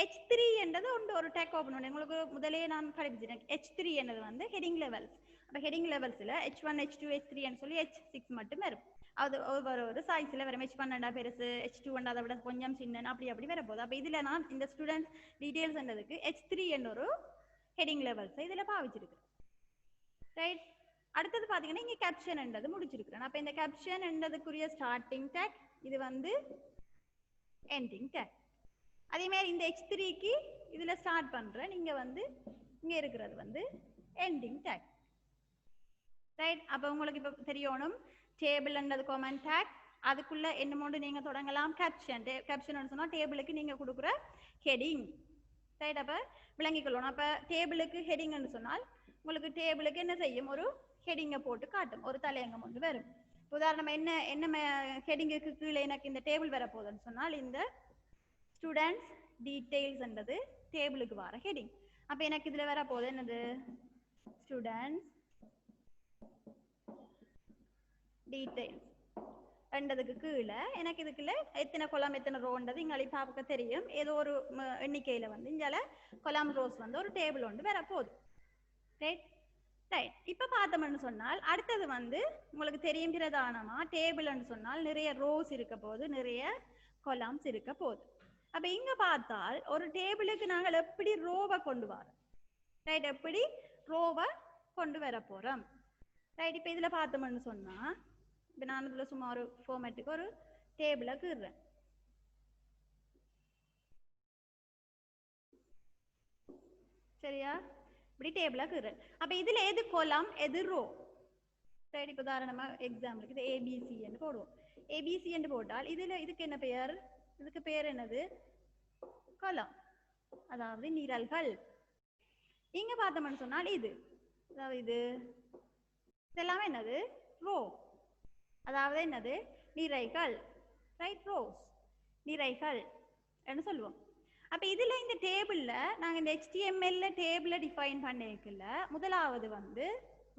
H3 என்றது ஒரு டேக் ஓப்பன் பண்ணி உங்களுக்கு முதலே நான் படிச்சிட்டேன். H3 என்றது வந்து ஹெட்டிங் லெவல்ஸ். அப்போ ஹெட்டிங் லெவல்ஸில் H1 H2 H3 சொல்லி H6 மட்டும் வரும். அது ஒரு சைஸில் வரும் H1 பெருசு H2 அதை விட கொஞ்சம் சின்ன அப்படி வரப்போகுது. அப்போ இதில் நான் இந்த ஸ்டூடெண்ட்ஸ் டீட்டெயில்ஸ்ன்றதுக்கு H3 என்ற ஒரு ஹெடிங் லெவல்ஸ் இதில் பாவிச்சிருக்கு. ரைட், அடுத்தது பார்த்தீங்கன்னா இங்கே கேப்ஷன் என்றது முடிச்சிருக்கிறேன். அப்போ இந்த கேப்ஷன் என்றதுக்குரிய ஸ்டார்டிங் டேக், இது வந்து எண்டிங் டேக். அதே மாதிரி இந்த H3க்கு இதில் ஸ்டார்ட் பண்ணுறேன், நீங்கள் வந்து இங்கே இருக்கிறது வந்து எண்டிங் டேக். ரைட், அப்போ உங்களுக்கு இப்போ தெரியணும் டேபிள் என்றது காமன் டேக், அதுக்குள்ள என்னமோண்டு நீங்கள் தொடங்கலாம் கேப்ஷன். கேப்ஷன் சொன்னால் டேபிளுக்கு நீங்கள் கொடுக்குற ஹெடிங். ரைட், அப்போ விளங்கிக்கொள்ளணும். அப்போ டேபிளுக்கு ஹெடிங்னு சொன்னால் உங்களுக்கு டேபிளுக்கு என்ன செய்யும், ஒரு ஹெடிங்கை போட்டு காட்டும், ஒரு தலையங்கம் ஒன்று வரும். உதாரணமாக என்ன ஹெடிங்குக்கு கீழே எனக்கு இந்த டேபிள் வரப்போகுதுன்னு சொன்னால் இந்த ஸ்டூடெண்ட்ஸ் டீட்டெயில்ஸ் என்றது டேபிளுக்கு வர ஹெடிங். அப்போ எனக்கு இதில் வரப்போகுது என்னது, ஸ்டூடெண்ட்ஸ் டீட்டெயில்ஸ் என்றதுக்கு கீழே எனக்கு இதுக்குள்ள எத்தனை கொலாம் எத்தனை ரோன்றது இங்கே பார்க்க தெரியும். ஏதோ ஒரு எண்ணிக்கையில் வந்து இங்கே கொலாம் ரோஸ் வந்து ஒரு டேபிள் ஒன்று வரப்போகுது. ரைட் ரைட், இப்போ பார்த்தோம்னு சொன்னால் அடுத்தது வந்து உங்களுக்கு தெரியும் பிரதானமா டேபிள்னு சொன்னால் நிறைய ரோஸ் இருக்க போகுது, நிறைய கொலாம்ஸ் இருக்க போகுது. அப்போ இங்கே பார்த்தால் ஒரு டேபிளுக்கு நாங்கள் எப்படி ரோவை கொண்டு வரோம். ரைட், எப்படி ரோவை கொண்டு வர போகிறோம். ரைட், இப்போ இதில் பார்த்தோம்னு சொன்னால் இப்போ நான் இதில் சும்மா ஒரு ஃபார்மேட்டுக்கு ஒரு டேபிளை கீறுறேன். சரியா, இப்படி டேபிளாக கீறுறேன். அப்போ இதில் எது கொலாம் எது ரோ. சரி, இப்போ உதாரணமாக எக்ஸாம்பிளுக்கு இது ஏபிசின்னு போடுவோம். ஏபிசின்னு போட்டால் இதில் இதுக்கு என்ன பெயர், இதுக்கு பேர் என்னது, கொலம், அதாவது நிரல்கள். இங்கே பார்த்தோம்னு சொன்னால் இது அதாவது இதெல்லாமே என்னது, ரோ, அதாவது என்னது, நிறைகள். ரைட், ரோஸ் நிறைகள் என்று சொல்லுவோம். அப்போ இதில் இந்த டேபிளில் நாங்கள் இந்த HTML டேபிளை டிஃபைன் பண்ணிக்கல, முதலாவது வந்து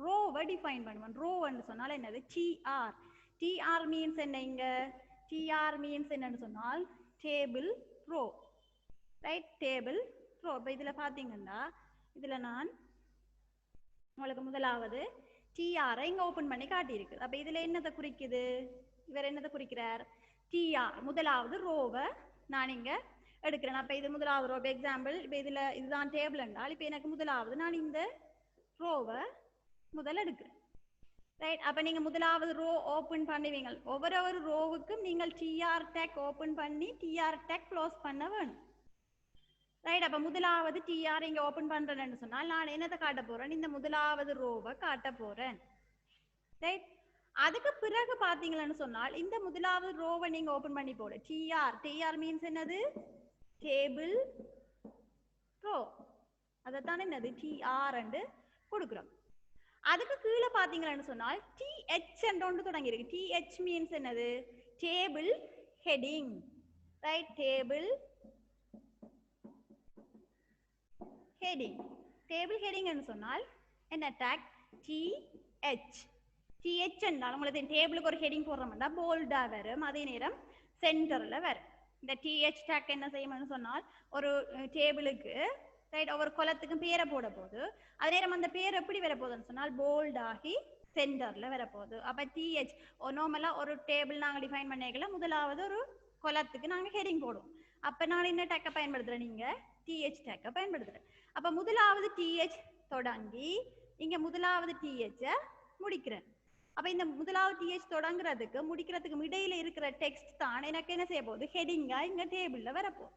ரோவை டிஃபைன் பண்ணுவோம். ரோன்னு சொன்னால் என்னது, டிஆர். டிஆர் மீன்ஸ் என்ன, இங்கே டிஆர் மீன்ஸ் என்னன்னு சொன்னால் table row. Right, table row. இப்போ இதில் பார்த்தீங்கன்னா இதில் நான் உங்களுக்கு முதலாவது டிஆரை இங்கே ஓப்பன் பண்ணி காட்டியிருக்கு. அப்போ இதில் என்னத்தை குறிக்குது, இவர் என்னத்தை குறிக்கிறார், டிஆர் முதலாவது ரோவை நான் இங்கே எடுக்கிறேன். அப்போ இது முதலாவது ரோ. இப்போ எக்ஸாம்பிள் இப்போ இதில் இதுதான் டேபிள் என்றால் இப்போ எனக்கு முதலாவது நான் இந்த ரோவை முதல் எடுக்கிறேன். ரைட், அப்போ நீங்கள் முதலாவது ரோ ஓப்பன் பண்ணுவீங்க. ஒவ்வொரு ரோவுக்கும் நீங்கள் டிஆர் டேக் ஓப்பன் பண்ணி டிஆர் டேக் க்ளோஸ் பண்ண வேணும். ரைட், அப்போ முதலாவது டிஆர் இங்கே ஓப்பன் பண்ணுறேன்னு சொன்னால் நான் என்னத்தை காட்ட போகிறேன், இந்த முதலாவது ரோவை காட்ட போகிறேன். ரைட், அதுக்கு பிறகு பார்த்தீங்கன்னு சொன்னால் இந்த முதலாவது ரோவை நீங்கள் ஓப்பன் பண்ணி போடு. டிஆர், டிஆர் மீன்ஸ் என்னது, டேபிள் ரோ, அதைத்தான் என்னது டிஆர் என்று கொடுக்குறோம். அதுக்கு கீழே பார்த்தீங்கன்னு சொன்னால் டிஹெச் என்று ஒன்று தொடங்கி இருக்கு. டிஹெச் மீன்ஸ் என்னது, table heading. Right, table heading. Table heading என்று சொன்னால் என்ன டேக், டிஹெச். டிஹெச் என்றால் உங்களுக்கு டேபிளுக்கு ஒரு ஹெடிங் போடுறோம்னா போல்டா வரும், அதே நேரம் சென்டர்ல வரும். இந்த டிஹெச் டேக் என்ன செய்யணும்னு சொன்னால் ஒரு டேபிளுக்கு ரைட் ஒவ்வொரு கொலத்துக்கும் பேரை போட போகுது, அதே நேரம் அந்த பேர் எப்படி வரப்போகுதுன்னு சொன்னால் போல்டாகி சென்டர்ல வரப்போகுது. அப்போ டிஹெச் நார்மலாக ஒரு டேபிள் நாங்கள் டிஃபைன் பண்ணிக்கல, முதலாவது ஒரு கொலத்துக்கு நாங்கள் ஹெடிங் போடுவோம். அப்போ நான் என்ன டேக்கை பயன்படுத்துகிறேன், நீங்கள் டிஹெச் டேக்கை பயன்படுத்துகிறேன். அப்போ முதலாவது டிஹெச் தொடங்கி இங்கே முதலாவது டிஹெச்சை முடிக்கிறேன். அப்போ இந்த முதலாவது டிஹெச் தொடங்குறதுக்கு முடிக்கிறதுக்கு இடையில இருக்கிற டெக்ஸ்ட் தான் எனக்கு என்ன செய்ய போகுது, ஹெடிங்காக இங்கே டேபிளில் வரப்போகுது.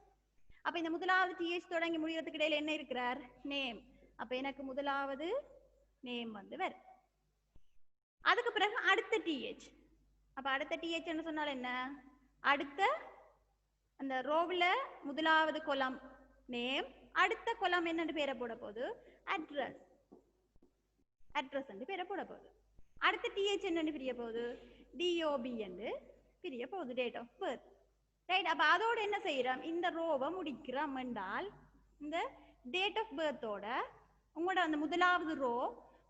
அப்போ இந்த முதலாவது டிஹெச் தொடங்கி முடிகிறதுக்கு இடையில என்ன இருக்கிறார், நேம். அப்போ எனக்கு முதலாவது நேம் வந்து வரும். அதுக்கு பிறகு அடுத்த டிஹெச். அப்போ அடுத்த டிஹெச் என்ன சொன்னால் என்ன, அடுத்த அந்த ரோவில் முதலாவது கொலம் நேம், அடுத்த கொலம் என்னன்னு பேரை போட போகுது, அட்ரஸ். அட்ரஸ் என்று பேரை போட போகுது. அடுத்த டிஹெச் என்னன்னு பிரிய போகுது, டிஓபி என்று பிரிய போகுது, டேட் ஆஃப் பர்த். ரைட், அப்போ அதோடு என்ன செய்கிறோம், இந்த ரோவை முடிக்கிறோம் என்றால் இந்த டேட் ஆஃப் பர்த்தோட உங்களோட அந்த முதலாவது ரோ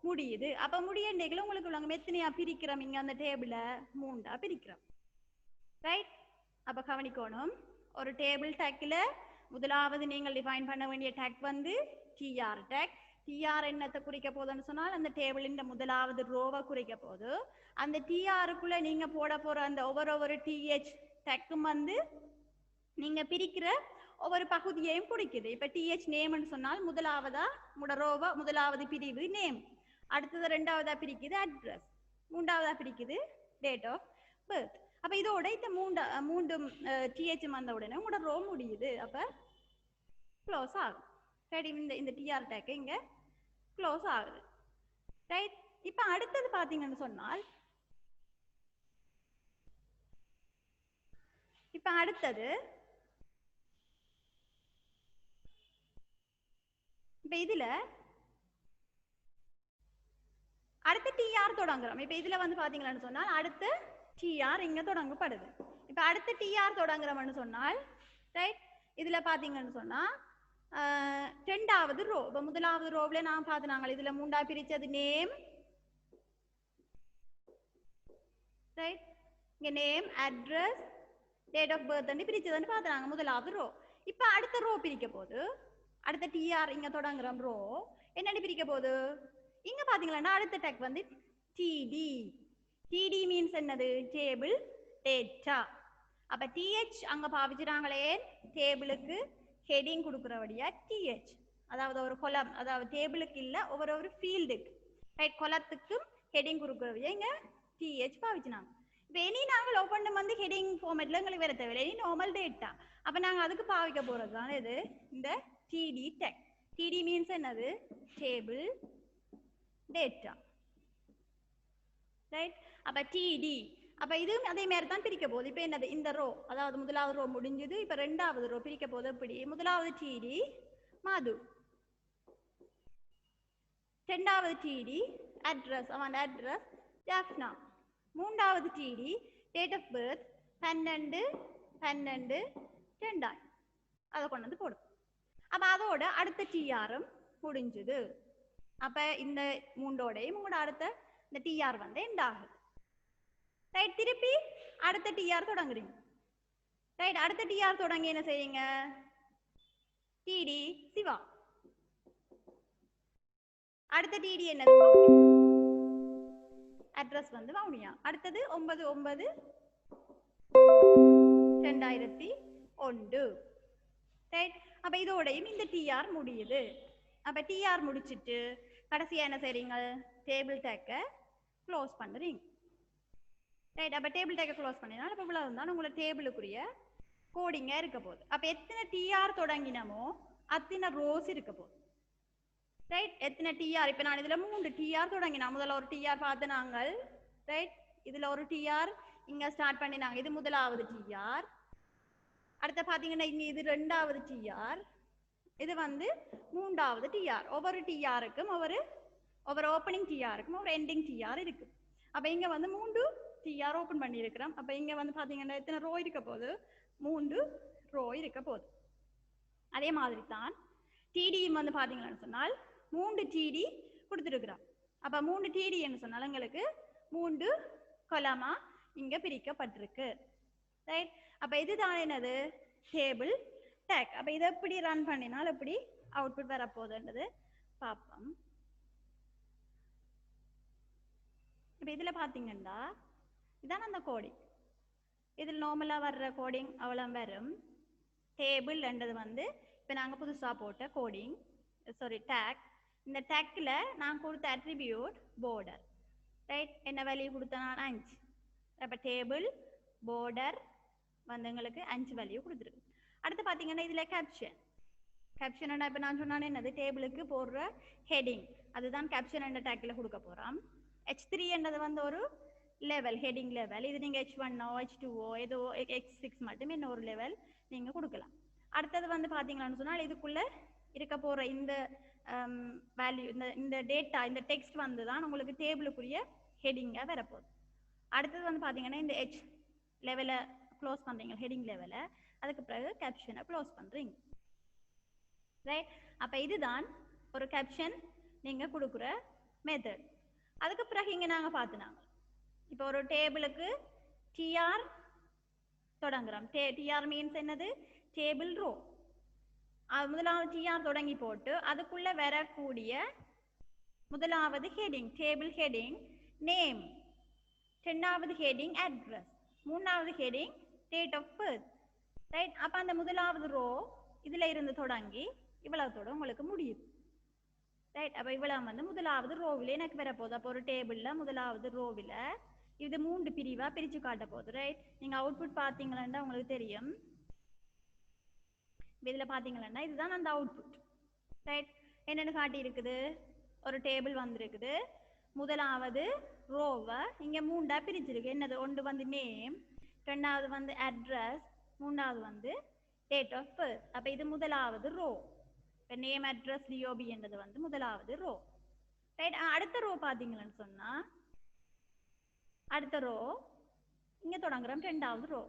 முடியுது. அப்போ முடியண்டிகள் உங்களுக்கு உள்ளவங்க எத்தனையா பிரிக்கிறோம், இங்கே அந்த டேபிளை 3ஆ பிரிக்கிறோம். ரைட், அப்போ கவனிக்கணும், ஒரு டேபிள் டேக்கில் முதலாவது நீங்கள் டிஃபைன் பண்ண வேண்டிய டேக் வந்து டிஆர் டேக். TR என்னத்தை குறிக்க போகுதுன்னு சொன்னால் அந்த டேபிளின் முதலாவது ரோவை குறிக்க போகுது. அந்த TRக்குள்ள நீங்க போட போற அந்த ஒவ்வொரு TH டேக்கும் வந்து நீங்க பிரிக்கிற ஒவ்வொரு பகுதியையும் குறிக்குது. இப்ப TH நேம்னு சொன்னால் முதலாவதா ரோவை முதலாவது பிரிவு நேம், அடுத்தது ரெண்டாவதா பிரிக்குது அட்ரஸ், மூன்றாவதா பிரிக்குது டேட் ஆஃப் பர்த். அப்ப இதோட இந்த மூன்றும் TH வந்த உடனே உங்களோட ரோ முடியுது. அப்ப க்ளோஸ் ஆகும். சரி, இந்த TR டேக் இங்க க்ளோஸ் ஆகுது. ரைட். இப்ப அடுத்தது பாத்தீங்கன்னு சொன்னால் இப்ப அடுத்தது இப்ப இதுல அடுத்த TR தொடங்குறோம். இப்ப இதுல வந்து பாத்தீங்கன்னு சொன்னால் அடுத்த TR இங்க தொடங்கப்படுது. இப்ப அடுத்த TR தொடங்குறோம்னு சொன்னால் ரைட், இதுல பாத்தீங்கன்னு சொன்னா ரெண்டாவது ரோ. இப்ப முதலாவது ரோவ்ல நான் பார்த்தாங்க இதுல மூண்டா பிரிச்சது நேம், ரைட், இங்க name, address, date of birth பிரிச்சதுன்னு பார்த்தாங்க முதலாவது ரோ. இப்ப அடுத்த ரோ பிரிக்க போது அடுத்த TR இங்க தொடங்குற ரோ என்னன்னு பிரிக்க போகுது? இங்க பாத்தீங்கன்னா அடுத்த டேக் வந்து TD. TD மீன்ஸ் என்னது? Table data. அப்ப TH அங்க பாவிச்சுறாங்களே டேபிளுக்கு ஹெடிங் கொடுக்குறபடியா TH, அதாவது ஒரு கொலம், அதாவது டேபிளுக்கு இல்ல ஒவ்வொரு ஃபீல்டுக்கு ரைட் கொலத்துக்கும் ஹெடிங் கொடுக்குறபடியா இங்க TH பாவிச்சுனாங்க. இப்போ இனி நாங்கள் ஒவ்வொன்றும் வந்து ஹெடிங் ஃபார்மேட்ல எங்களுக்கு வேற தேவையில்லை, இனி நார்மல் டேட்டா. அப்ப நாங்க அதுக்கு பாவிக்க போறது தான் இது இந்த TD டேக். TD மீன்ஸ் என்னது? Table data. ரைட். அப்ப TD அப்ப இது அதே மாதிரி தான் பிரிக்க போகுது. இப்ப என்னது? இந்த ரோ, அதாவது முதலாவது ரோ முடிஞ்சது. இப்ப ரெண்டாவது ரோ பிரிக்க போகுது. எப்படி? முதலாவது TD மது, ரெண்டாவது TD அட்ரஸ், அவன் அட்ரஸ் ஜாஃப்னா, மூன்றாவது TD டேட் ஆஃப் பர்த் 12/12/2000. அதை கொண்டு வந்து போடும். அப்ப அதோட அடுத்த TRம் முடிஞ்சது. அப்ப இந்த மூண்டோடையும் உங்களோட அடுத்த இந்த TR வந்து எண்ட் ஆகுது. ரைட். திருப்பி அடுத்த TR தொடங்குறீங்க. ரைட். அடுத்த TR தொடங்கி என்ன செய்யுங்க? TD சிவா, அடுத்த TD என்னது? அட்ரஸ் வந்து வவுனியா, அடுத்தது 9/9/2001. ரைட். அப்ப இதோடையும் இந்த TR முடியுது. அப்ப TR முடிச்சிட்டு கடைசியா என்ன செய்றீங்க? டேபிள் டேக்க க்ளோஸ் பண்றீங்க. ரைட். அப்ப டேபிள் டேக்க க்ளோஸ் பண்ணினா இப்ப இவ்வளவு தான் உங்களோட டேபிளுக்குரிய கோடிங்கா இருக்க போகுது. அப்ப எத்தனை TR தொடங்கினமோ அத்தனை ரோஸ் இருக்க போகுது. ரைட். எத்தனை TR? இப்ப நான் இதுல 3 TR தொடங்கினா, முதல்ல ஒரு TR பார்த்து நாங்கள் ரைட், இதுல ஒரு TR இங்க ஸ்டார்ட் பண்ணினாங்க, இது முதலாவது TR. அடுத்த பாத்தீங்கன்னா இங்க இது ரெண்டாவது TR, இது வந்து மூன்றாவது TR. ஒவ்வொரு TRக்கும் ஒவ்வொரு ஓப்பனிங் TRக்கும் ஒரு எண்டிங் TR இருக்கு. அப்ப இங்க வந்து 3 TR ஓபன் பண்ணி இருக்கிறோம். அப்ப இங்க வந்து பாத்தீங்கன்னா எத்தனை ரோ இருக்க போகுது? 3 ரோ இருக்க போகுது. அதே மாதிரி தான் TD வந்து பாத்தீங்கன்னு சொன்னால் 3 TD கொடுத்துருக்கிறோம். அப்ப 3 TD என்று சொன்னால் எங்களுக்கு 3 கொலமா இங்க பிரிக்கப்பட்டிருக்கு. ரைட். அப்ப இதுதான் என்னது? Table take. அப்ப இதை எப்படி ரன் பண்ணினால் எப்படி அவுட்புட் வரப்போகுதுன்றது பார்ப்போம். இப்ப இதுல பாத்தீங்கன்னா இதான் அந்த கோடிங். இதில் நார்மலா வர்ற கோடிங் அவ்வளவு வரும். டேபிள் என்றது வந்து இப்ப நாங்க புதுசா போட்ட கோடிங், சாரி டேக். இந்த டேக்ல நான் கொடுத்த அட்ரிபியூட் border. ரைட். என்ன வேல்யூ கொடுத்தேன் நான்? 5. அப்ப டேபிள் border வந்து எங்களுக்கு 5 வேல்யூ கொடுத்துருக்கு. அடுத்து பாத்தீங்கன்னா இதுல கேப்ஷன். கேப்ஷன் இப்ப நான் சொன்னானே என்னது? டேபிளுக்கு போடுற ஹெடிங், அதுதான் கேப்ஷன் என்ற டேக்ல கொடுக்க போறோம். H3 என்றது வந்து ஒரு லெவல், ஹெடிங் லெவல். இது நீங்க H1 H2 ஏதோ X6 மட்டும் என்ன ஒரு லெவல் நீங்க கொடுக்கலாம். அடுத்தது வந்து பாத்தீங்கன்னு சொன்னால் இதுக்குள்ள இருக்க போற இந்த வேல்யூ, இந்த டேட்டா, இந்த டெக்ஸ்ட் வந்து தான் உங்களுக்கு டேபிளுக்குரிய ஹெடிங்கா வரப்போகுது. அடுத்தது வந்து பாத்தீங்கன்னா இந்த H லெவலை க்ளோஸ் பண்றீங்க, ஹெடிங் லெவலை. அதுக்கு பிறகு கேப்ஷனை க்ளோஸ் பண்றீங்க. ரைட். அப்ப இதுதான் ஒரு கேப்ஷன் நீங்க கொடுக்குற மெத்தட். அதுக்கு பிறகு இங்க நாங்க பார்த்துனாங்க இப்போ ஒரு டேபிளுக்கு TR தொடங்குறோம். TR மீன்ஸ் என்னது? Table row. முதலாவது டிஆர் தொடங்கி போட்டு அதுக்குள்ள வரக்கூடிய முதலாவது ஹெடிங் டேபிள் ஹெடிங் நேம், இரண்டாவது ஹெடிங் அட்ரஸ், மூணாவது heading date of birth. Right, அப்ப அந்த முதலாவது ரோ இதுல இருந்து தொடங்கி இவ்வளவுத்தோட உங்களுக்கு முடியும். ரைட், அப்ப இவ்வளவு வந்து முதலாவது ரோவில எனக்கு வரப்போகுது. அப்போ ஒரு டேபிள்ல முதலாவது ரோவில இது 3 பிரிவா பிரிச்சு காட்ட போகுது. ரைட், நீங்க அவுட்புட் பாத்தீங்கன்னா உங்களுக்கு தெரியும். இதுல பாத்தீங்கன்னா இதுதான் அந்த அவுட்புட். ரைட், என்னென்னு காட்டி இருக்குது, ஒரு டேபிள் வந்திருக்குது. முதலாவது ரோவை இங்க 3ஆ பிரிச்சிருக்கு. என்னது, ஒன்று வந்து நேம், ரெண்டாவது வந்து அட்ரஸ், மூணாவது வந்து டேட் ஆஃப் பர்த். அப்ப இது முதலாவது ரோ. இப்போ நேம் அட்ரஸ் டிஓபி என்றது வந்து முதலாவது ரோ. ரைட், அடுத்த ரோ பாத்தீங்கன்னு சொன்னா அடுத்த ரோ இங்க தொடங்குறோம் ரெண்டாவது ரோ.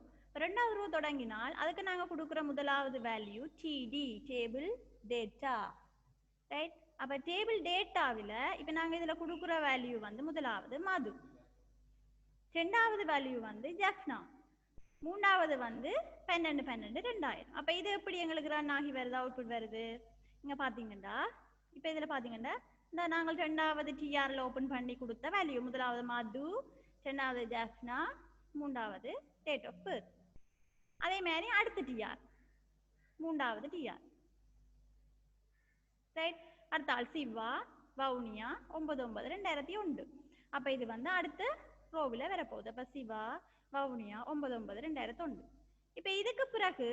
ரெண்டாவது ரோ தொடங்கினால் அதுக்கு நாங்க கொடுக்குற முதலாவது value DD, table data. Right, அப்ப டேபிள் டேட்டாவில் இப்ப நாங்க இதுல கொடுக்குற வேல்யூ வந்து முதலாவது மது, ரெண்டாவது வேல்யூ வந்து ஜெஃப்னா, மூணாவது வந்து 12 12 2000. அப்ப இது எப்படி எங்களுக்கு ரன் ஆகி வருது, அவுட்புட் வருது இங்க பாத்தீங்கன்னா. இப்ப இதுல பாத்தீங்கன்னா இந்த நாங்கள் ரெண்டாவது டிஆர்ல ஓபன் பண்ணி கொடுத்த வேல்யூ முதலாவது மது, ரெண்டாவது ஜெஃப்னா, மூன்றாவது டேட் ஆஃப் பர்த். அதே மாதிரி அடுத்த டிஆர், மூன்றாவது டிஆர். ரைட், அடுத்த ஆள் சிவா, வவுனியா 9/9/2001. அப்ப இது வந்து அடுத்த ரோவில வரப்போகுது. அப்ப சிவா, வவுனியா 9/9/2001. இப்ப இதுக்கு பிறகு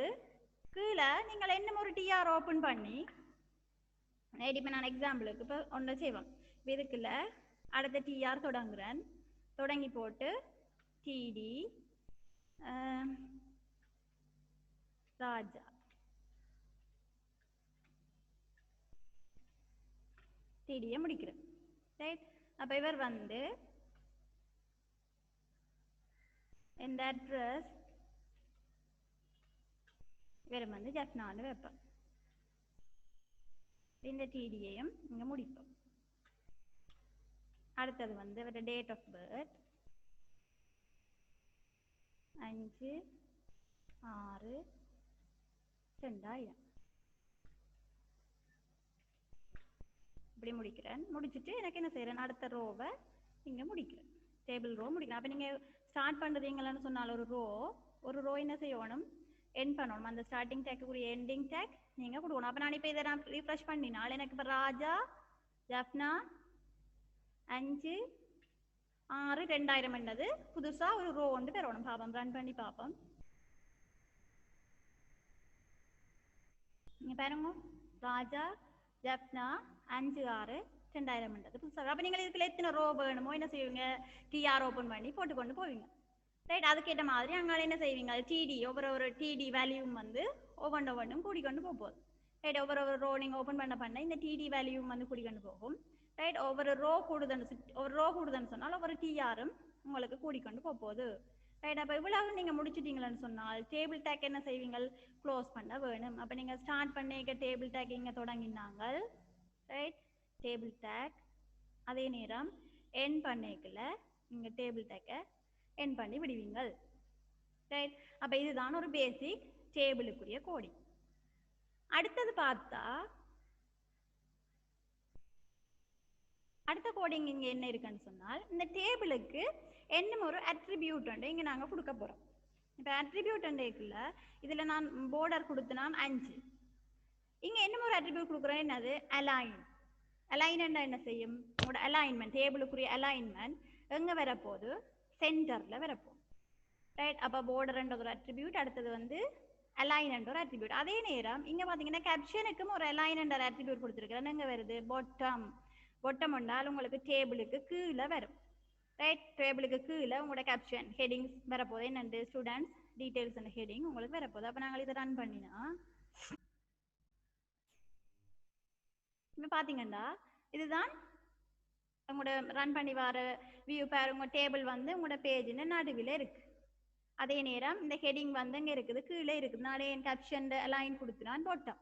கீழே நீங்கள் என்ன ஒரு டிஆர் ஓபன் பண்ணி, இப்ப நான் எக்ஸாம்பிளுக்கு இப்ப ஒன்று செய்வோம். இதுக்குள்ள அடுத்த டிஆர் தொடங்குறேன். தொடங்கி போட்டு டிடி ராஜா, டிடியை முடிக்கிறேன். ரைட், அப்ப இவர் வந்து இந்த அட்ரஸ் இவர் வந்து ஜெஃப்னான்னு வைப்பேன். இந்த டிடியையும் இங்க முடிப்போம். அடுத்தது வந்து இவரோட டேட் ஆஃப் பர்த் 5/6/2000. இப்படி முடிக்கிறேன். முடிச்சுட்டு எனக்கு என்ன செய்யறேன், அடுத்த ரோவை இங்க முடிக்கிறேன், டேபிள் ரோ முடிக்கிறேன். அப்ப நீங்க ஸ்டார்ட் பண்றீங்களான்னு சொன்னால் ஒரு ரோ என்ன செய்யணும், எண்ட் பண்ணணும். அந்த ஸ்டார்டிங் டேக்குரிய எண்டிங் டேக் நீங்க கொடுக்கணும். அப்ப நான் இப்ப இதை நான் ரீஃப்ரெஷ் பண்ணினால் எனக்கு இப்ப ராஜா, ஜெஃப்னா 5/6/2000 என்னது புதுசா ஒரு ரோ வந்து பெறணும். பாப்போம், ரன் பண்ணி பாப்போம். நீங்க பாருங்க, ராஜா, ஜெஃப்னா 5/6/2000 என்றது புதுசாக. அப்ப நீங்கள் இதுக்குள்ள எத்தனை ரோ வேணுமோ என்ன செய்வீங்க, டிஆர் ஓபன் பண்ணி போட்டுக்கொண்டு போவீங்க. ரைட், அதுக்கேற்ற மாதிரி அங்கே என்ன செய்வீங்க, டிடி ஒவ்வொரு டிடி வேல்யூவும் வந்து ஒவ்வொன்றும் கூடிக்கொண்டு போகுது. ரைட், ஒவ்வொரு ரோ நீங்க ஓபன் பண்ண இந்த டிடி வேல்யூவும் வந்து கூடிக்கொண்டு போகும். ரைட், ஒவ்வொரு ரோ கூடுதுன்னு சொன்னால் ஒவ்வொரு டிஆரும் உங்களுக்கு கூடிக்கொண்டு போகுது. ரைட், அப்ப இவ்வளவு நீங்க முடிச்சிட்டீங்கன்னு சொன்னால் டேபிள் டேக் என்ன செய்வீங்க, க்ளோஸ் பண்ண வேணும். அப்ப நீங்க ஸ்டார்ட் பண்ணிக்க டேபிள் டேக் இங்க தொடங்கினாங்க. ரைட், டேபிள் டேக் அதே நேரம் எண்ட் பண்ணிக்கல இங்க டேபிள் டேக்கை எண்ட் பண்ணி விடுவீங்க. ரைட், அப்ப இதுதான் ஒரு பேசிக் டேபிளுக்குரிய கோடிங். அடுத்தது பார்த்தா அடுத்த கோடிங் இங்க என்ன இருக்குன்னு சொன்னால் இந்த டேபிளுக்கு என்ன ஒரு அட்ரிபியூட் இங்க நாங்க கொடுக்க போறோம். இப்ப அட்ரிபியூட் இருக்குல்ல, இதுல நான் border கொடுத்து நான் 5. இங்க என்ன ஒரு அட்ரிபியூட் கொடுக்குறேன், என்னது அலைன். அலைன் என்ன செய்யும், உங்களோட அலைன்மெண்ட் டேபிளுக்குரிய அலைன்மெண்ட் எங்க வரப்போகுது, சென்டர்ல வரப்போகுது. ரைட், அப்ப border ஒரு அட்ரிபியூட், அடுத்தது வந்து அலைன் என்ற ஒரு அட்ரிபியூட். அதே நேரம் இங்க பாத்தீங்கன்னா கேப்ஷனுக்கும் ஒரு அலைன் என்ற அட்ரிபியூட் கொடுத்துருக்கிறேன். எங்க வருது, பொட்டம் என்றால் உங்களுக்கு டேபிளுக்கு கீழே வரும். ரைட், டேபிளுக்கு கீழே உங்களோட கேப்ஷன் ஹெடிங்ஸ் வரப்போகுது. என்னென்று ஸ்டூடெண்ட்ஸ் டீடைல்ஸ் அந்த ஹெடிங் உங்களுக்கு வரப்போகுது. அப்போ நாங்கள் இதை ரன் பண்ணினா இப்போ பார்த்தீங்கன்னா இதுதான் உங்களோட ரன் பண்ணி வர வியூ பேர். உங்கள் டேபிள் வந்து உங்களோட பேஜின் நடுவில் இருக்கு. அதே நேரம் இந்த ஹெடிங் வந்து இங்கே இருக்குது, கீழே இருக்குது. நானே என் கேப்ஷன் அலைன் கொடுத்துனான் பொட்டம்.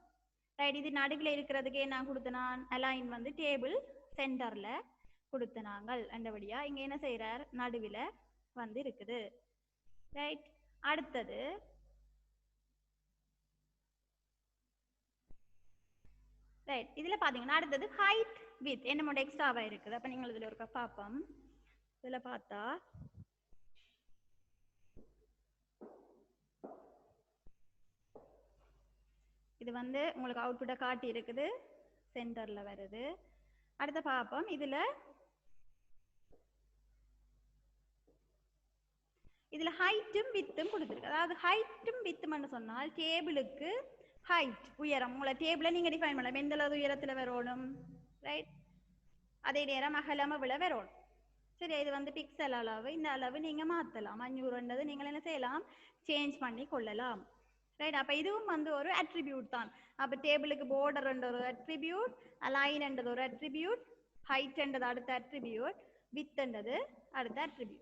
ரைட், இது நடுவில் இருக்கிறதுக்கே நான் கொடுத்தனான் அலைன் வந்து டேபிள் சென்டர்ல கொடுத்தனாங்க. அந்தபடியா இங்க என்ன செய்யறார், நடுவில் வந்து இருக்குது. ரைட், அடுத்தது ரைட். இதுல பாத்தீங்கன்னா அடுத்தது ஹைட் வித் என்னமோட எக்ஸ்ட்ராவா இருக்குது. அப்ப நீங்கள் இதுல ஒரு பாப்போம். இதுல பார்த்தா இது வந்து உங்களுக்கு அவுட்புட்டை காட்டி இருக்குது, சென்டர்ல வருது. அடுத்த பார்ப்போம். இதுல ஹைட்டும் வித்தும் கொடுத்துருக்கு. அதாவது ஹைட்டும் வித்தும் சொன்னால் டேபிளுக்கு ஹைட் உயரம் உங்களை டேபிளை நீங்க டிஃபைன் பண்ணலாம். எந்த அளவு உயரத்துல வரணும், ரைட். அதே நேரம் அகலம் எவ்வளவு வரணும். சரி, இது வந்து பிக்சல் அளவு. இந்த அளவு நீங்க மாத்தலாம். 500 நீங்கள் என்ன செய்யலாம், சேஞ்ச் பண்ணி கொள்ளலாம், ரைட். அப்ப இதுவும் வந்து ஒரு அட்ரிபியூட் தான். அப்ப டேபிளுக்கு border என்ற ஒரு அட்ரிபியூட், அலைன் என்றது ஒரு அட்ரிபியூட், ஹைட் என்றது அடுத்த அட்ரிபியூட், வித் என்றது அடுத்த அட்ரிபியூட்,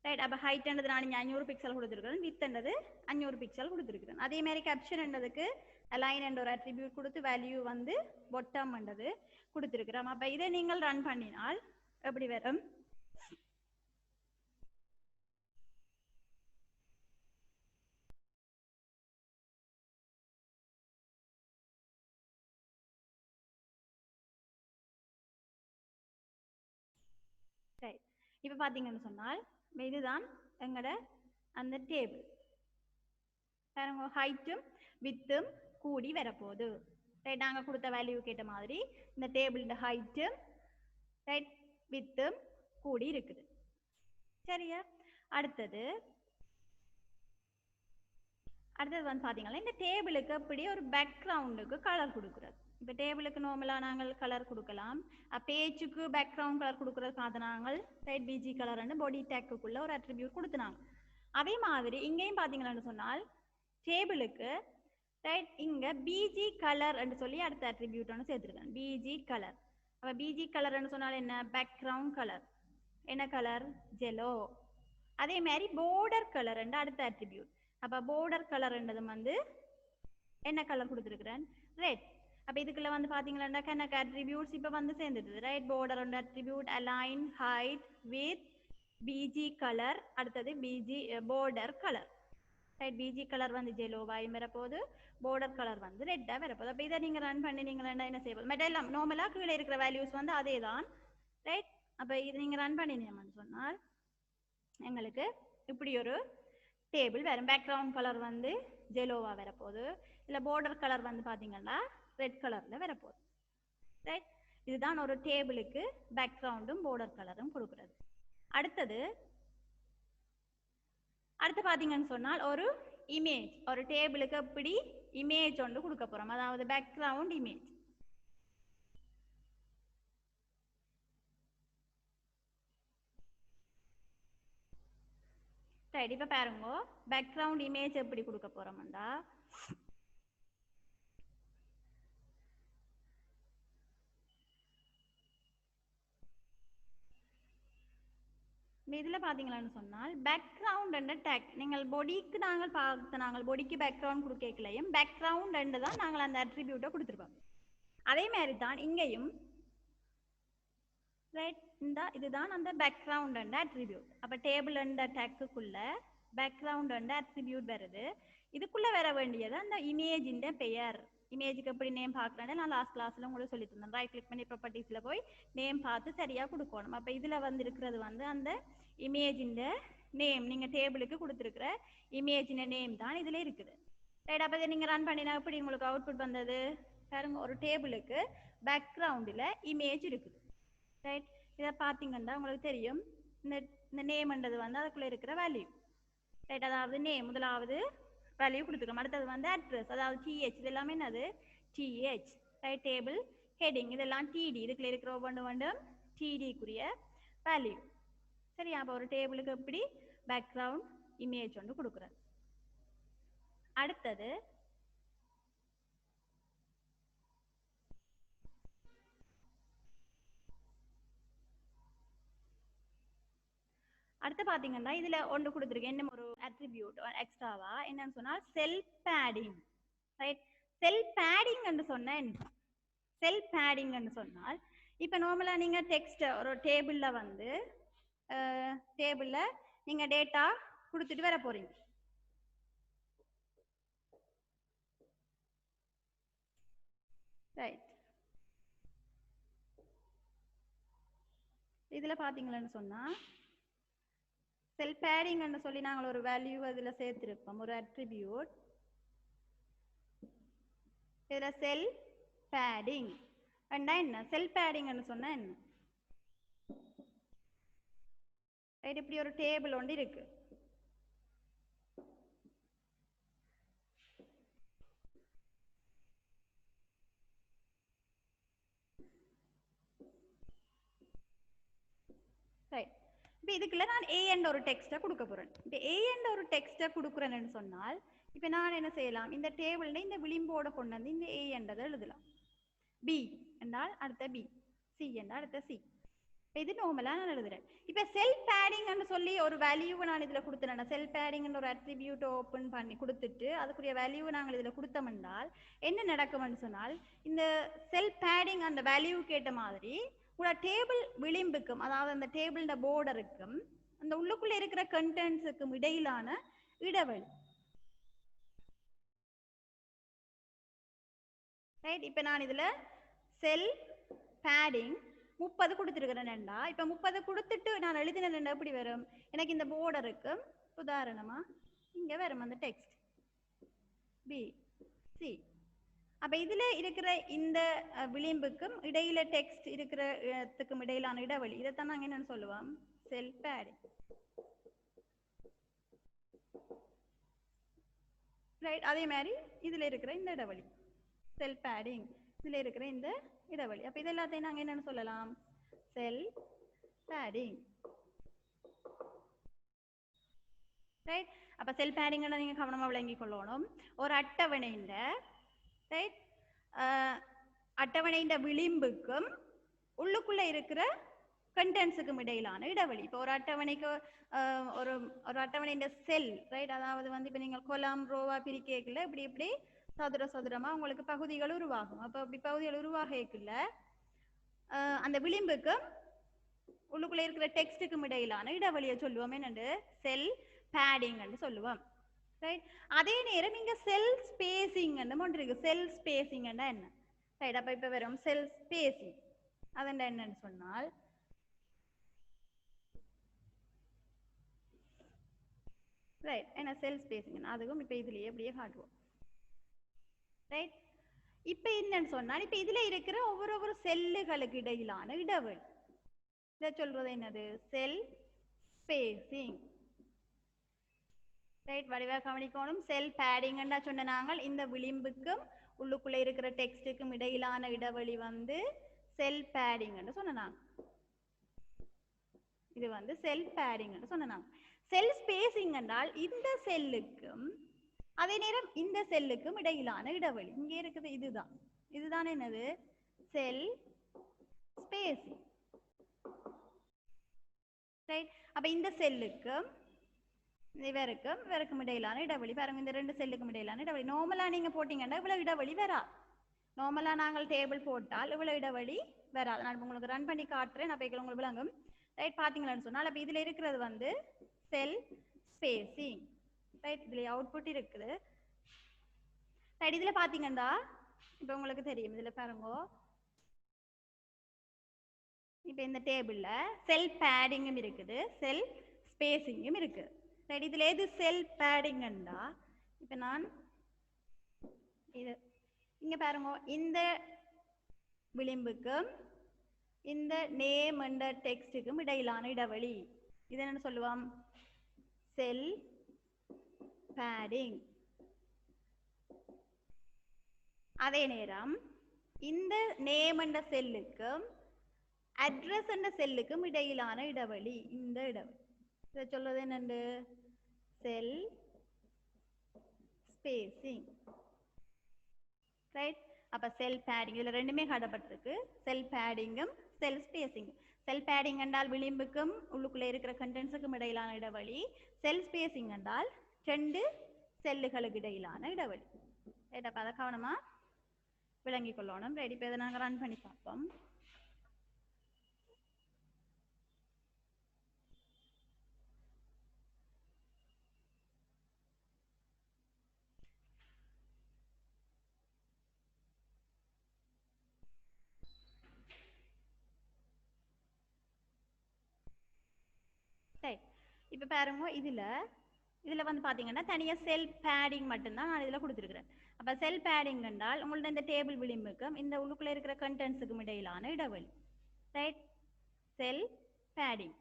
ரைட். அப்ப ஹைட் என்றது நான் 500 பிக்சல் கொடுத்துருக்கேன், வித் என்றது 500 பிக்சல் கொடுத்துருக்கேன். அதே மாதிரி கேப்ஷன் என்றதுக்கு அலைன் என்ற ஒரு அட்ரிபியூட் கொடுத்து வேல்யூ வந்து பொட்டம் என்றது கொடுத்துருக்கிறோம். அப்ப இதை நீங்கள் ரன் பண்ணினால் எப்படி வரும், இப்ப பாத்தீங்கன்னு சொன்னால் இதுதான் எங்கட அந்த டேபிள். ஹைட்டும் வித்தும் கூடி வரப்போகுது, ரைட். நாங்க கொடுத்த வேல்யூ கேட்ட மாதிரி இந்த டேபிள் ஹைட்டும் ரைட் வித்தும் கூடி இருக்குது, சரியா. அடுத்தது வந்து பாத்தீங்கன்னா இந்த டேபிளுக்கு அப்படி ஒரு பேக்ரவுண்டுக்கு கலர் கொடுக்குறது. இப்போ டேபிளுக்கு நார்மலாக நாங்கள் கலர் கொடுக்கலாம், பேஜுக்கு பேக்ரவுண்ட் கலர் கொடுக்குறதுக்காக நாங்கள் ரைட் பிஜி கலர்னு பாடி டேக்குக்குள்ள ஒரு அட்ரிபியூட் கொடுத்துனாங்க. அதே மாதிரி இங்கேயும் பார்த்தீங்கன்னு சொன்னால் டேபிளுக்கு ரைட் இங்கே பிஜி கலர் என்று சொல்லி அடுத்த அட்ரிபியூட் ஒன்று சேர்த்துருக்கேன், பிஜி கலர். அப்போ பிஜி கலர்னு சொன்னால் என்ன, பேக்ரவுண்ட் கலர். என்ன கலர், ஜெலோ. அதே மாதிரி போர்டர் கலர் என்ற அடுத்த அட்ரிபியூட். அப்போ போர்டர் கலர்ன்றது வந்து என்ன கலர் கொடுத்துருக்குறேன், ரெட். அப்போ இதுக்குள்ள வந்து பார்த்தீங்கன்னா எனக்கு அட்ரிபியூட்ஸ் இப்போ வந்து சேர்ந்துடுது, ரைட். போர்டர் என்ற attribute, align, height, width, BG colour, அடுத்தது BG border colour, right. BG colour வந்து ஜெலோவாய் வரப்போகுது, போர்டர் கலர் வந்து ரெட்டாக வரப்போகுது. அப்போ இதை நீங்கள் ரன் பண்ணி நீங்கள் என்ன செய்யப்போகுது, மெட்ட எல்லாம் நார்மலாக கீழே இருக்கிற வேல்யூஸ் வந்து அதே தான், ரைட். அப்போ இது நீங்கள் ரன் பண்ணினீங்கன்னு சொன்னால் எங்களுக்கு இப்படி ஒரு டேபிள் வரும். பேக்ரவுண்ட் கலர் வந்து ஜெலோவா வரப்போகுது, இல்லை போர்டர் கலர் வந்து பார்த்தீங்கன்னா ரெட் கலரில் வரப்போகுது, ரைட். இதுதான் ஒரு டேபிளுக்கு பேக்ரவுண்டும் போர்டர் கலரும் கொடுக்குறது. அடுத்து பார்த்தீங்கன்னு சொன்னால் ஒரு இமேஜ், ஒரு டேபிளுக்கு எப்படி இமேஜ் ஒன்று கொடுக்க போகிறோம், அதாவது பேக்ரவுண்ட் இமேஜ். ரைட். இப்போ பாருங்க பேக்ரவுண்ட் இமேஜ் எப்படி கொடுக்க போகிறோம்டா, இதில் பார்த்தீங்களான்னு சொன்னால் பேக்ரவுண்ட் என்ற டேக் நீங்கள் பொடிக்கு நாங்கள் பொடிக்கு பேக்ரவுண்ட் கொடுக்கலையும் பேக்ரவுண்ட் என்று தான் நாங்கள் அந்த அட்ரிபியூட்டை கொடுத்துருப்போம். அதே மாதிரி தான் இங்கேயும் ரைட். இதுதான் அந்த பேக்ரவுண்ட் என்ற அட்ரிபியூட். அப்போ டேபிள் என்ற டேக்குக்குள்ள பேக்ரவுண்ட் என்ற அட்ரிபியூட் வருது. இதுக்குள்ள வர வேண்டியது அந்த இமேஜின் பெயர். இமேஜுக்கு எப்படி நேம் பார்க்குறேன்னு நான் லாஸ்ட் கிளாஸ்ல உங்களுக்கு சொல்லி தந்தேன். ரைட் கிளிக் பண்ணி ப்ராப்பர்ட்டிஸ்ல போய் நேம் பார்த்து சரியா கொடுக்கணும். அப்போ இதுல வந்து இருக்கிறது வந்து அந்த இமேஜின் நேம், நீங்க டேபிளுக்கு கொடுத்துருக்கிற இமேஜின் நேம் தான் இதுல இருக்குது, ரைட். அப்போ நீங்க ரன் பண்ணினா எப்படி உங்களுக்கு அவுட்புட் வந்தது பாருங்க, ஒரு டேபிளுக்கு பேக்ரவுண்டில் இமேஜ் இருக்குது, ரைட். இதை பார்த்தீங்கன்னா உங்களுக்கு தெரியும் இந்த நேம்ன்றது வந்து அதுக்குள்ள இருக்கிற வேல்யூ, ரைட். அதாவது நேம் முதலாவது வேல்யூ கொடுத்துருக்கோம், அடுத்தது வந்து அட்ரஸ், அதாவது டிஹெச், இது எல்லாமே என்னது டிஹெச், ரைட். டேபிள் ஹெட்டிங் இதெல்லாம் டிடி, இதுக்குள்ள இருக்கிற ஒவ்வொன்று டிடிக்குரிய வேல்யூ, சரியா. அப்போ ஒரு டேபிளுக்கு எப்படி பேக்ரவுண்ட் இமேஜ் ஒன்று கொடுக்குறது. அடுத்து பாத்தீங்கன்னா இதுல ஒன்று கொடுத்துருக்கேன், என்ன ஒரு அட்ரிபியூட் எக்ஸ்ட்ராவா என்னன்னு சொன்னா செல் பேடிங், ரைட். செல் பேடிங் என்று சொன்ன செல் பேடிங் என்று சொன்னால் இப்ப நார்மலா நீங்க டெக்ஸ்ட் ஒரு டேபிள்ல வந்து டேபிள்ல நீங்க டேட்டா கொடுத்துட்டு வர போறீங்க, ரைட். இதில் பார்த்தீங்களன்னு சொன்னால் செல் பேடிங்னு சொல்லி நாங்கள் ஒரு வேல்யூ அதில் சேர்த்துருப்போம், ஒரு அட்ரிபியூட். இதில் செல் பேடிங் என்ன, செல் பேடிங்னு சொன்னால் என்ன? ரைட், இப்படி ஒரு டேபிள் ஒன்று இருக்கு. ரைட், இப்போ இதுக்குள்ள நான் ஏ என்ற ஒரு டெக்ஸ்ட்டை கொடுக்க போறேன். இப்போ ஏ என்ற ஒரு டெக்ஸ்ட்டை கொடுக்குறேன்னு சொன்னால் இப்போ நான் என்ன செய்யலாம், இந்த டேபிள்ல இந்த விளிம்போட கொண்டு வந்து இந்த ஏ என்றதை எழுதலாம். பி என்றால் அடுத்த பி, சி என்றால் அடுத்த சி. இது நார்மலாக நான் எழுதுறேன். இப்போ செல் பேடிங்னு சொல்லி ஒரு வேல்யூவை நான் இதில் கொடுத்துறேன். செல் பேடிங்னு ஒரு அட்ரிபியூட்டை ஓப்பன் பண்ணி கொடுத்துட்டு அதுக்குரிய வேல்யூவை நாங்கள் இதில் கொடுத்தோம் என்றால் என்ன நடக்கும்னு சொன்னால், இந்த செல் பேடிங் அந்த வேல்யூவுக்கு ஏற்ற மாதிரி உங்களோட டேபிள் விளிம்புக்கும், அதாவது அந்த டேபிளோட போர்டருக்கும் அந்த உள்ளுக்குள்ள இருக்கிற கண்டென்ட்ஸுக்கும் இடையிலான இடைவெளி. ரைட், இப்போ நான் இதில் செல் பேடிங் 30 கொடுத்துருக்கிறேன்டா. இப்போ 30 கொடுத்துட்டு நான் எழுதினேன் எப்படி வரும், எனக்கு இந்த போர்டருக்கு உதாரணமா இங்கே வரும் அந்த டெக்ஸ்ட் பி சி. அப்போ இதில் இருக்கிற இந்த விளிம்புக்கும் இடையில டெக்ஸ்ட் இருக்கிறதுக்கும் இடையிலான இடைவெளி, இதைத்தான் நாங்கள் என்னன்னு சொல்லுவோம், செல் பேடிங். ரைட், அதே மாதிரி இதில் இருக்கிற இந்த இடைவெளி செல் பேடிங், இதில் இருக்கிற இந்த இடைவெளி. அப்போ இது எல்லாத்தையும் நாங்கள் என்னன்னு சொல்லலாம், செல் பேடிங். ரைட், அப்போ செல் பேடிங் நீங்கள் கவனமாக விளங்கி கொள்ளணும். ஒரு அட்டவணையின் ரைட், அட்டவணையின் விளிம்புக்கும் உள்ளுக்குள்ள இருக்கிற கண்டென்ட்ஸுக்கும் இடையிலான இடைவெளி. இப்போ ஒரு அட்டவணைக்கு ஒரு ஒரு அட்டவணையின் செல் ரைட், அதாவது வந்து இப்போ நீங்கள் கொலாம் ரோவா பிரிக்கல இப்படி இப்படி சதுர சதுரமா உங்களுக்கு பகுதிகள் உருவாகும். அப்போ அப்படி பகுதிகள் உருவாகல அந்த விளிம்புக்கும் உள்ளுக்குள்ள இருக்கிற டெக்ஸ்டுக்கும் இடையிலான இடைவெளியை சொல்லுவோம் என்னண்டு, செல் பேடிங் சொல்லுவோம். ரைட், அதே நேரம் இங்க செல் ஸ்பேசிங் ஒன்று இருக்கு. செல் ஸ்பேசிங் என்ன? ரைட், அப்ப இப்ப வரும் செல் ஸ்பேசிங். அதெண்டா என்னன்னு சொன்னால் ரைட், என்ன செல் ஸ்பேசிங் அதுவும் இப்ப இதுலயே அப்படியே காட்டுவோம். ரைட், இப்ப என்னன்னு சொன்னால் இப்ப இதுல இருக்கிற ஒவ்வொரு செல்லுகளுக்கு இடையிலான இடைவெளி இதை சொல்றது என்னது, செல் ஸ்பேசிங். ரைட், வடிவா கவனிக்கணும். செல் பேடிங் சொன்ன நாங்கள் இந்த விளிம்புக்கும் உள்ளுக்குள்ள இருக்கிற டெக்ஸ்டுக்கும் இடையிலான இடைவெளி வந்து செல் பேடிங் சொன்னாங்க. இது வந்து செல் பேடிங் சொன்னாங்க. செல் ஸ்பேசிங் என்றால் இந்த செல்லுக்கும் அதே நேரம் இந்த செல்லுக்கும் இடையிலான இடைவெளி இங்கே இருக்குது. இதுதான் என்னது, செல் ஸ்பேசிங். ரைட், அப்ப இந்த செல்லுக்கும் இவருக்கும் இடையிலான இடைவெளி பாருங்க. இந்த ரெண்டு செல்லுக்கும் இடையிலான இடைவெளி நார்மலா நீங்க போட்டீங்கன்னா இவ்வளவு இடைவெளி வராது. நார்மலா நாங்கள் டேபிள் போட்டால் இவ்வளவு இடைவெளி வராது. நான் உங்களுக்கு ரன் பண்ணி காட்டுறேன், நான் உங்களுக்கு விளங்கும். ரைட், பாத்தீங்களான்னு சொன்னால் அப்ப இதுல இருக்கிறது வந்து செல் ஸ்பேசிங். ரைட், இதுல அவுட்புட் இருக்குது. ரைட், இதுல பாத்தீங்கன்னா இப்ப உங்களுக்கு தெரியும், இதுல பாருங்க இப்ப இந்த டேபிள்ல செல் பேடிங்கும் இருக்குது, செல் ஸ்பேசிங்கும் இருக்கு. ரைட், இதுல எது செல் பேடிங்கண்டா இப்ப நான் இது இங்க பாருங்க, இந்த விளிம்புக்கும் இந்த நேம் என்ற டெக்ஸ்டுக்கும் இடையிலான இடைவெளி இது என்ன சொல்லுவோம், செல் பேடிங். அதே நேரம் இந்த நேம் என்ற செல்லுக்கும் அட்ரஸ் என்ற செல்லுக்கும் இடையிலான இடைவெளி இந்த இடைவெளி இதை சொல்றது என்னண்டு, செல் ஸ்பேசிங். ரைட், அப்ப செல் பேடிங் இதுல ரெண்டுமே காட்டப்பட்டிருக்கு, செல் பேடிங்கும் செல் ஸ்பேசிங். செல் பேடிங் என்றால் விளிம்புக்கும் உள்ளுக்குள்ள இருக்கிற கண்டென்ட்ஸுக்கும் இடையிலான இடைவெளி. செல் ஸ்பேசிங் என்றால் ரெண்டு செல்லுகளுக்கு இடையிலான இடைவெளி. ரைட், அப்ப அதை கவனமா விளங்கிக் கொள்ளணும். ரெடி, இப்போ இதை நாங்கள் ரன் பண்ணி பார்ப்போம். இப்போ பாருங்க இதில் வந்து பார்த்தீங்கன்னா தனியாக செல் பேடிங் மட்டும்தான் நான் இதில் கொடுத்துருக்குறேன். அப்போ செல் பேடிங் என்றால் உங்கள்ட்ட இந்த டேபிள் விளிம்புக்கும் இந்த உள்ளுக்குள்ளே இருக்கிற கண்டென்ட்ஸுக்கும் இடையிலான இடைவெளி. ரைட், செல் பேடிங்.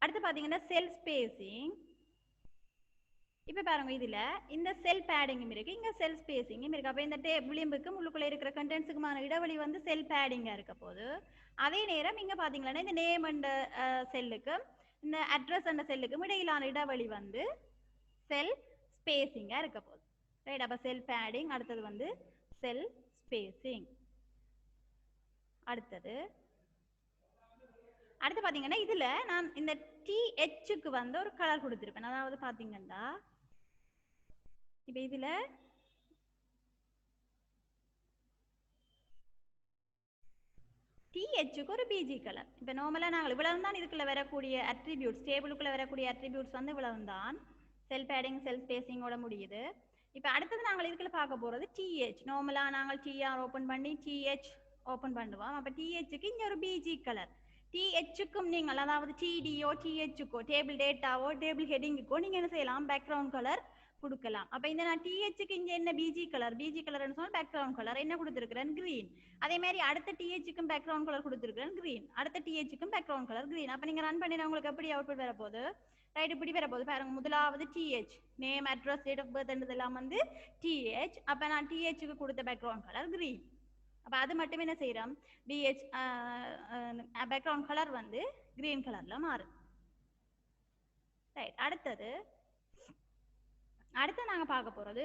அடுத்து பார்த்தீங்கன்னா செல் ஸ்பேசிங். இப்போ பாருங்க இதில் இந்த செல் பேடிங்கும் இருக்குது, இங்கே செல் ஸ்பேசிங்கும் இருக்குது. அப்போ இந்த விளிம்புக்கும் உள்ளுக்குள்ளே இருக்கிற கண்டென்ட்ஸுக்குமான இடைவெளி வந்து செல் பேடிங்காக இருக்க போது, அதே நேரம் இங்கே பார்த்தீங்கன்னா இந்த நேம் அண்ட் செல்லுக்கும் இந்த அட்ரஸ் அண்ட் செல்லுக்கும் இடையிலான இடைவெளி வந்து செல் ஸ்பேசிங்காக இருக்க போகுது. ரைட், அப்போ செல் பேடிங். அடுத்தது வந்து செல் ஸ்பேசிங். அடுத்து பார்த்தீங்கன்னா இதில் நான் இந்த THக்கு வந்து ஒரு கலர் கொடுத்துருப்பேன். அதாவது பார்த்தீங்கன்னா இப்போ இதில் THக்கு ஒரு BG கலர். இப்போ நார்மலாக நாங்கள் இவ்வளவு தான் இதுக்குள்ள வரக்கூடிய அட்ரிபியூட்ஸ், டேபிளுக்குள்ள வரக்கூடிய அட்ரிபியூட்ஸ் வந்து இவ்வளவு தான். செல் பேடிங் செல் ஸ்பேசிங்கோட முடியுது. இப்போ அடுத்தது நாங்கள் இதுக்குள்ள பார்க்க போகிறது TH. நார்மலாக நாங்கள் TR ஓப்பன் பண்ணி TH ஓப்பன் பண்ணுவோம். அப்போ THக்கு இங்கே ஒரு BG கலர். THக்கும் நீங்கள் அதாவது TDயோ THக்கோ டேபிள் டேட்டாவோ டேபிள் ஹெட்டிங்குக்கோ நீங்கள் என்ன செய்யலாம், பேக்ரவுண்ட் கலர் கொடுக்கலாம். அப்போ இந்த நான் THக்கு இங்கே என்ன BG கலர்னு சொன்னால் பேக்ரவுண்ட் கலர் என்ன கொடுத்துருக்கிறேன், கிரீன். அதே மாதிரி அடுத்த THக்கும் பேக்ரவுண்ட் கலர் கொடுத்துருக்கிறேன், கிரீன். அடுத்த THக்கும் பேக்ரவுண்ட் கலர் கிரீன். அப்போ நீங்கள் ரன் பண்ணினா உங்களுக்கு எப்படி அவுட்புட் வரப்போகுது, ரைட் இப்படி வரப்போகுது. பாருங்க, முதலாவது TH name address date of birth எல்லாம் வந்து TH. அப்போ நான் THக்கு கொடுத்த பேக்ரவுண்ட் கலர் கிரீன். அப்போ அது மட்டுமே என்ன செய்கிறோம், BH பேக்ரவுண்ட் கலர் வந்து கிரீன் கலரில் மாறும். ரைட், அடுத்து நாங்கள் பார்க்க போகிறது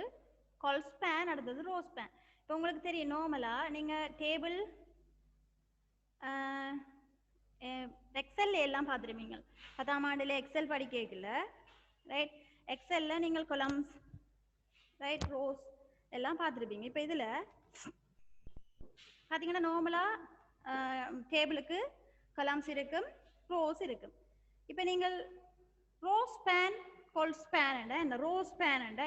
கால் ஸ்பேன், அடுத்தது ரோ ஸ்பேன். இப்போ உங்களுக்கு தெரியும் நார்மலாக நீங்கள் டேபிள் எக்ஸெல்ல எல்லாம் பார்த்துருப்பீங்க. 10ஆம் ஆண்டில் எக்ஸெல் படிக்கல. ரைட், எக்ஸெல்ல நீங்கள் கொலம்ஸ், ரைட், ரோஸ் எல்லாம் பார்த்துருப்பீங்க. இப்போ இதில் பார்த்தீங்கன்னா நார்மலாக டேபிளுக்கு கொலம்ஸ் இருக்கும், ரோஸ் இருக்கும். இப்போ நீங்கள் ரோ ஸ்பேன் கால் ஸ்பேன் என்ன, ரோ ஸ்பேன் என்ன.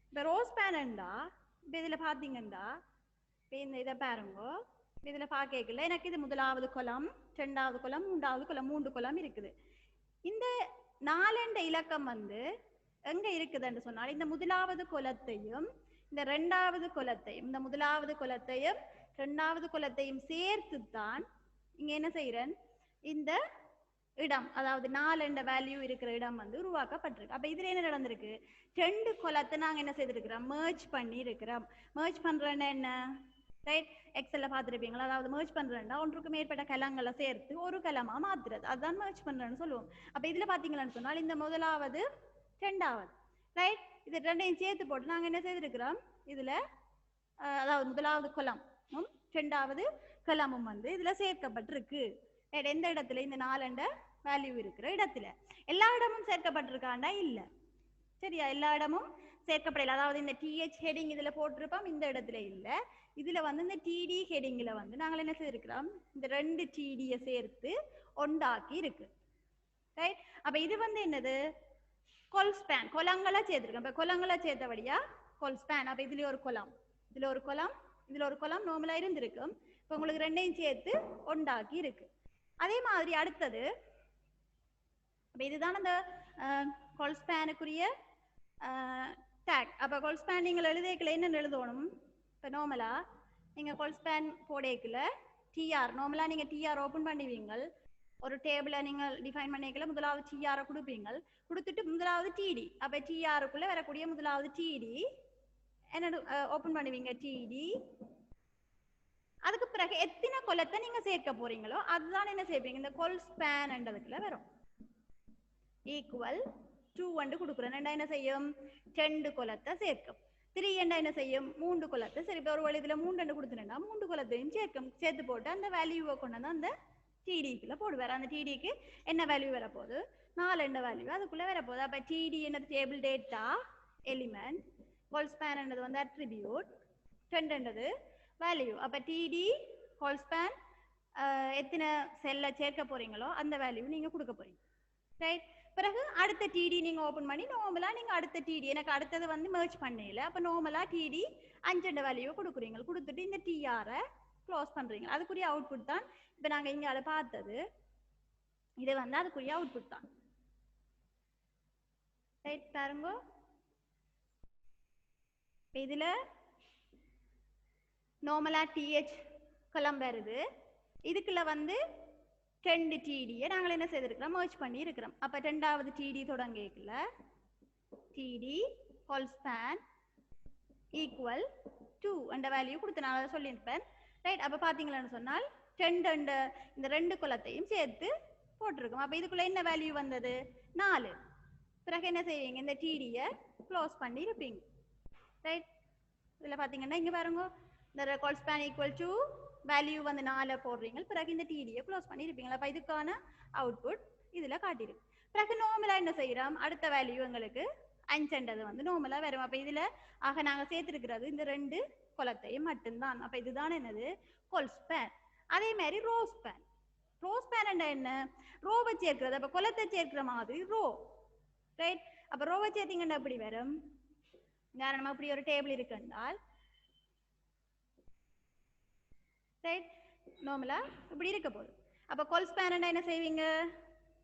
இப்போ ரோ ஸ்பேன் என்றா இப்போ இதில் பார்த்தீங்கன்னா இப்போ இதை பாருங்க, இதில் பார்க்கல எனக்கு இது முதலாவது கொலம், ரெண்டாவது கொலம், மூன்றாவது கொலம், 3 கொலம் இருக்குது. இந்த 4 இலக்கம் வந்து எங்கே இருக்குதுன்னு சொன்னால் இந்த முதலாவது கொலத்தையும் இந்த ரெண்டாவது கொலத்தையும், இந்த முதலாவது கொலத்தையும் ரெண்டாவது கொலத்தையும் சேர்த்துத்தான் இங்கே என்ன செய்கிறேன், இந்த இடம் அதாவது 4 வேல்யூ இருக்கிற இடம் வந்து உருவாக்கப்பட்டிருக்கு. அப்போ இதில் என்ன நடந்திருக்கு, 2 கொலத்தை நாங்கள் என்ன செய்திருக்கிறோம், merge பண்ணி இருக்கிறோம். merge பண்ணுறேன்னா என்ன, ரைட், எக்ஸல்ல பார்த்துருப்பீங்களா, அதாவது merge பண்ணுறேன்னா ஒன்றுக்கு மேற்பட்ட கலங்களை சேர்த்து ஒரு கலமாக மாற்றுறது, அதுதான் merge பண்ணுறேன்னு சொல்லுவோம். அப்போ இதில் பார்த்தீங்களான்னு சொன்னால் இந்த முதலாவது ரெண்டாவது, ரைட், இது ரெண்டையும் சேர்த்து போட்டு நாங்கள் என்ன செய்திருக்கிறோம், இதில் அதாவது முதலாவது கொலமும் ரெண்டாவது கொலமும் வந்து இதில் சேர்க்கப்பட்டிருக்கு. எந்த இடத்துல, இந்த 4 வேல்யூ இருக்கிற இடத்துல. எல்லா இடமும் சேர்க்கப்பட்டிருக்காண்டா இல்லை, சரியா, எல்லா இடமும் சேர்க்கப்படல. அதாவது இந்த TH ஹெடிங் இதில் போட்டிருப்போம், இந்த இடத்துல இல்லை. இதில் வந்து இந்த TD ஹெடிங்கில் வந்து நாங்கள் என்ன செய்திருக்கிறோம், இந்த 2 TDயை சேர்த்து ஒண்டாக்கி இருக்கு. ரைட், அப்போ இது வந்து என்னது, கொல் ஸ்பேன், கொலங்களை சேர்த்துருக்கோம். இப்போ கொலங்களை சேர்த்தபடியா கொல் ஸ்பேன். அப்போ இதுல ஒரு கொலம், இதில் ஒரு கொலம், இதில் ஒரு கொலம் நார்மலாக இருந்திருக்கும். இப்போ உங்களுக்கு ரெண்டையும் சேர்த்து ஒண்டாக்கி இருக்கு. அதே மாதிரி அடுத்தது அப்போ இதுதான் அந்த கொல் ஸ்பேனுக்குரிய டேக். அப்போ கொல் ஸ்பேன் நீங்கள் எழுதிக்கல என்னென்னு எழுதணும், இப்போ நார்மலாக நீங்கள் கொல் ஸ்பேன் போடேக்கில் TR, நார்மலாக நீங்கள் TR ஓப்பன் பண்ணுவீங்க, ஒரு டேபிளை நீங்கள் டிஃபைன் பண்ணிக்கல முதலாவது TR கொடுப்பீங்க, கொடுத்துட்டு முதலாவது TD. அப்போ TRக்குள்ளே வரக்கூடிய முதலாவது TD என்ன ஓப்பன் பண்ணுவீங்க, TD. அதுக்கு பிறகு எத்தனை கொலத்தை நீங்க சேர்க்க போறீங்களோ அதுதான் என்ன செய்வீங்க, இந்த கொல் ஸ்பேன் என்றதுக்குள்ள வரும். ஈக்குவல் 2 கொடுக்குறேன், என்ன செய்யும், 2 கொலத்தை சேர்க்கும். 3 என்ன செய்யும், 3 கொலத்தை சரி. இப்போ ஒரு வழி இதில் 3 கொடுத்துட்டேன்னா 3 கொலத்தையும் சேர்த்து போட்டு அந்த வேல்யூவை கொண்டு வந்து அந்த TDக்குள்ள போடுவார். அந்த TDக்கு என்ன வேல்யூ வரப்போகுது, 4 வேல்யூ அதுக்குள்ள வரப்போகுது. அப்போ TD என்னது டேபிள் டேட்டா எலிமெண்ட், கொல் ஸ்பேன் என்னது வந்து அட்ரிபியூட், 2 வேல்யூ. அப்போ TD ஹோல் ஸ்பேன் எத்தனை செல்லை சேர்க்க போறீங்களோ அந்த வேல்யூ நீங்கள் கொடுக்க போறீங்க. ரைட், பிறகு அடுத்த TD நீங்கள் ஓப்பன் பண்ணி நார்மலாக நீங்கள் அடுத்த TD எனக்கு அடுத்தது வந்து merge பண்ணல, அப்போ நார்மலாக TD 5 வேல்யூ கொடுக்குறீங்க, கொடுத்துட்டு இந்த TRஐ க்ளோஸ் பண்ணுறீங்க. அதுக்குரிய அவுட்புட் தான் இப்போ நாங்கள் இங்கே அதை பார்த்தது, இது வந்து அதுக்குரிய அவுட்புட் தான். ரைட் பாருங்க. இதுல நார்மலா டிஹெச் கொலம் வருது. இதுக்குள்ள வந்து 2 டிடியை நாங்கள் என்ன செய்திருக்கிறோம், merge பண்ணி இருக்கிறோம். அப்ப 2வது டிடி தொடங்கிக்கல டிடி ஹோல் ஸ்பேன் ஈக்குவல் 2 என்ற வேல்யூ கொடுத்து நான் சொல்லியிருப்பேன். ரைட். அப்ப பாத்தீங்களான்னு சொன்னால் 2 இந்த 2 குலத்தையும் சேர்த்து போட்டிருக்கோம். அப்ப இதுக்குள்ள என்ன வேல்யூ வந்தது, 4. பிறகு என்ன செய்வீங்க, இந்த டிடியை க்ளோஸ் பண்ணி இருப்பீங்க. ரைட். இதுல பாத்தீங்கன்னா இங்க பாருங்க, இந்த whole span equal to value வந்து 4 போடுறீங்க. பிறகு இந்த டிடியை க்ளோஸ் பண்ணி இருப்பீங்களா. அப்ப இதுக்கான அவுட்புட் இதுல காட்டியிருக்கு. பிறகு நார்மலா என்ன செய்யறோம், அடுத்த வேல்யூ எங்களுக்கு 5 வந்து நார்மலா வரும். அப்ப இதுல ஆக நாங்க சேர்த்திருக்கிறது இந்த 2 குலத்தையும் மட்டும்தான். அப்ப இதுதான் என்னது, ஹோல் ஸ்பேன். அதே மாதிரி ரோ ஸ்பேன். ரோ ஸ்பேன் என்ன, ரோவை சேர்க்கிறது. அப்ப குலத்தை சேர்க்கிற மாதிரி ரோ. ரைட். அப்ப ரோவை சேர்த்தீங்கன்னா எப்படி வரும், உதாரணமா இப்படி ஒரு டேபிள் இருக்குன்றால் ரைட், நார்மலா இப்படி இருக்க போகுது. அப்ப கோல் ஸ்பேன் என்ன செய்வீங்க,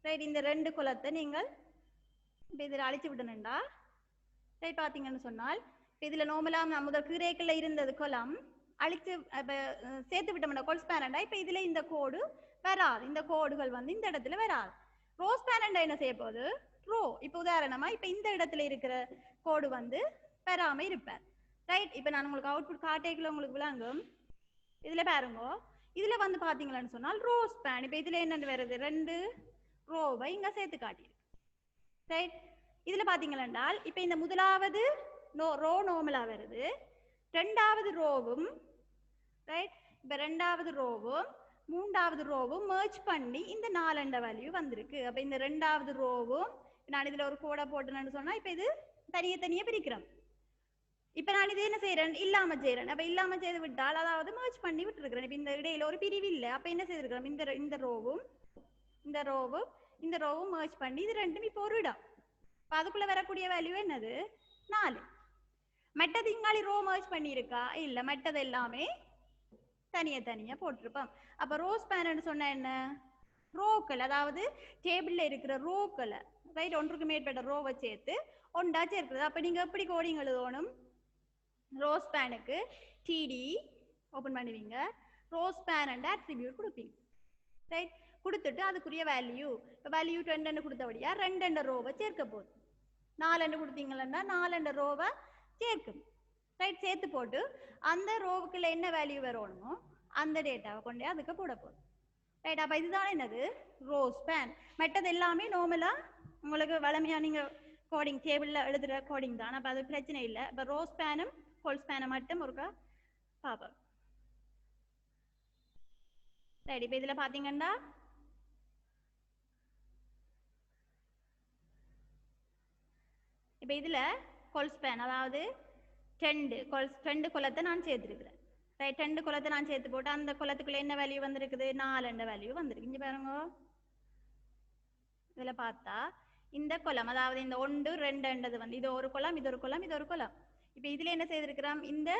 ரைட், இந்த 2 குலத்தை நீங்கள் இதில் அழிச்சு விடணுண்டா. ரைட். பார்த்தீங்கன்னு சொன்னால் இதுல நார்மலா முதல் கிரேக்கில் இருந்தது குலம் அழிச்சு சேர்த்து விட்டோம்னா கோல் ஸ்பேன். இப்ப இதுல இந்த கோடு வராது, இந்த கோடுகள் வந்து இந்த இடத்துல வராது. ரோ ஸ்பேன் என்ன செய்ய போகுது, ரோ. இப்ப உதாரணமா இப்ப இந்த இடத்துல இருக்கிற கோடு வந்து பெறாம இருப்பேன். ரைட். இப்ப நான் உங்களுக்கு அவுட்புட் காட்டேக்குள்ள உங்களுக்கு விளங்கும். இதுல பாருங்க, இதுல வந்து பாத்தீங்களான்னு சொன்னால் ரோ ஸ்பேன். இப்ப இதுல என்ன வருது, 2 ரோவை இங்க சேர்த்து காட்டியிருக்கு. ரைட். இதுல பாத்தீங்கன்னா இப்ப இந்த முதலாவது ரோ நார்மலா வருது, 2வது ரோவும் ரைட், இப்ப 2வது ரோவும் 3வது ரோவும் merge பண்ணி இந்த 4 வேல்யூ வந்திருக்கு. அப்ப இந்த 2வது ரோவும் நான் இதுல ஒரு கோடை போட்டேன்னு சொன்னா இப்ப இது தனியே பிரிக்கிறோம். இப்ப நான் இது என்ன செய்யறேன், இல்லாம செய்யறேன். அப்ப இல்லாம செய்து விட்டால் அதாவது merge பண்ணி விட்டுருக்கிறேன். இப்ப இந்த இடையில ஒரு பிரிவு இல்லை. அப்ப என்ன செய்திருக்கிறோம், இந்த ரோவும் இந்த ரோவும் இந்த ரோவும் merge பண்ணி இது ரெண்டும் இப்போ ஒரு இடம். அப்ப அதுக்குள்ள வரக்கூடிய வேல்யூ என்னது, 4. மற்றது இங்காலி ரோ merge பண்ணி இருக்கா, இல்ல, மற்றது எல்லாமே தனியா போட்டிருப்போம். அப்ப ரோ ஸ்பேன் சொன்ன என்ன, ரோக்கள், அதாவது டேபிள்ல இருக்கிற ரோக்களை ரைட், ஒன்றுக்கு மேற்பட்ட ரோவை சேர்த்து ஒன்றா சேர்க்கிறது. அப்ப நீங்க எப்படி கோடிங் எழுதணும், ரோ ஸ்பேனுக்கு டிடி ஓபன் பண்ணுவீங்க, ரோ ஸ்பேன் அண்ட் அட்ரிபியூட் கொடுப்பீங்க. ரைட். கொடுத்துட்டு அதுக்குரிய வேல்யூ, இப்போ வேல்யூ 2 கொடுத்தபடியா 2 ரோவை சேர்க்க போகுது. 4 கொடுத்தீங்கன்னா 4 ரோவை சேர்க்கும். ரைட். சேர்த்து போட்டு அந்த ரோவுக்குள்ள என்ன வேல்யூ வரணுமோ அந்த டேட்டாவை கொண்டே அதுக்கு போட போகுது. ரைட். அப்ப இதுதான் என்னது, ரோ ஸ்பேன். மற்றது எல்லாமே நார்மலா உங்களுக்கு வளமையா நீங்க கோடிங் டேபிள்ல எழுதுற கோடிங் தான். அப்ப அது பிரச்சனை இல்லை. இப்ப ரோ ஸ்பேனும் ஹோல் ஸ்பேனை மட்டும் ஒருக்கா பார்ப்போம். ரைட். இப்ப இதுல பாத்தீங்கன்னா இப்ப இதுல கோல் ஸ்பேன், அதாவது 2 குலத்தை நான் சேர்த்திருக்கிறேன். ரைட். 2 குலத்தை நான் சேர்த்து போட்டு அந்த குலத்துக்குள்ள என்ன வேல்யூ வந்திருக்குது, 4 வேல்யூ வந்திருக்கு. இங்க பாருங்க, இதுல பார்த்தா இந்த குலம், அதாவது இந்த 1 2 வந்து இது ஒரு குலம், இது ஒரு குலம், இது ஒரு குலம். இப்ப இதுல என்ன செய்திருக்கிறோம், இந்த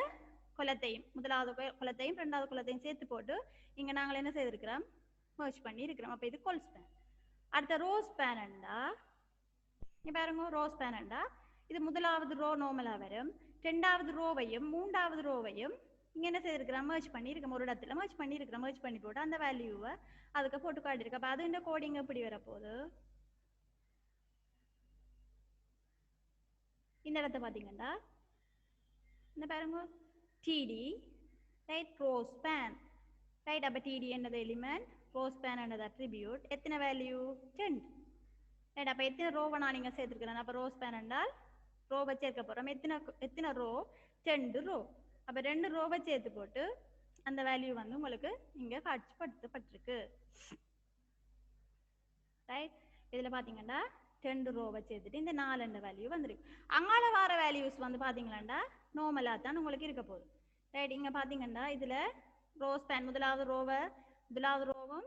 குலத்தையும் முதலாவது குலத்தையும் 2வது குலத்தையும் சேர்த்து போட்டு இங்க நாங்கள் என்ன செய்திருக்கிறோம், merge பண்ணி இருக்கிறோம். அப்ப இது கோல் ஸ்பேன். அடுத்த ரோ ஸ்பேன் இங்க பாருங்க, ரோ ஸ்பேன் இது முதலாவது ரோ நார்மலா வரும், 2வது ரோவையும் 3வது ரோவையும் இங்க என்ன செய்திருக்கிறோம், merge பண்ணி இருக்கோம். ஒரு இடத்துல merge பண்ணி இருக்கிறோம். merge பண்ணி போட்டு அந்த வேல்யூவை அதுக்கு போட்டு காட்டியிருக்கு. அப்ப அது இந்த கோடிங் எப்படி வரப்போகுது, இந்த இடத்த பாத்தீங்கன்னா இந்த பாருங்க, DD right, row span right. அப்ப டிடி என்னது எலிமெண்ட், ரோ ஸ்பேன் என்னது அட்ரிபியூட், எத்தனை வேல்யூ 10. ரைட். அப்ப எத்தனை ரோவை நான் நீங்க சேர்த்துருக்கிறேன், அப்ப ரோ ஸ்பேன் என்றால் ரோவை சேர்க்க போறோம். எத்தனை ரோ, 2 ரோ. அப்ப 2 ரோவை சேர்த்து போட்டு அந்த வேல்யூ வந்து உங்களுக்கு இங்க காட்சிப்படுத்தப்பட்டிருக்கு. ரைட். இதுல பாத்தீங்கன்னா 2 ரோவை சேர்த்துட்டு இந்த 4 வேல்யூ வந்துருக்கு. அங்கால வர வேல்யூஸ் வந்து பாத்தீங்கன்னா நார்மலா தான் உங்களுக்கு இருக்க போகுது. ரைட். இங்க பாத்தீங்கன்னா இதுல ரோ ஸ்பேன் முதலாவது ரோவும்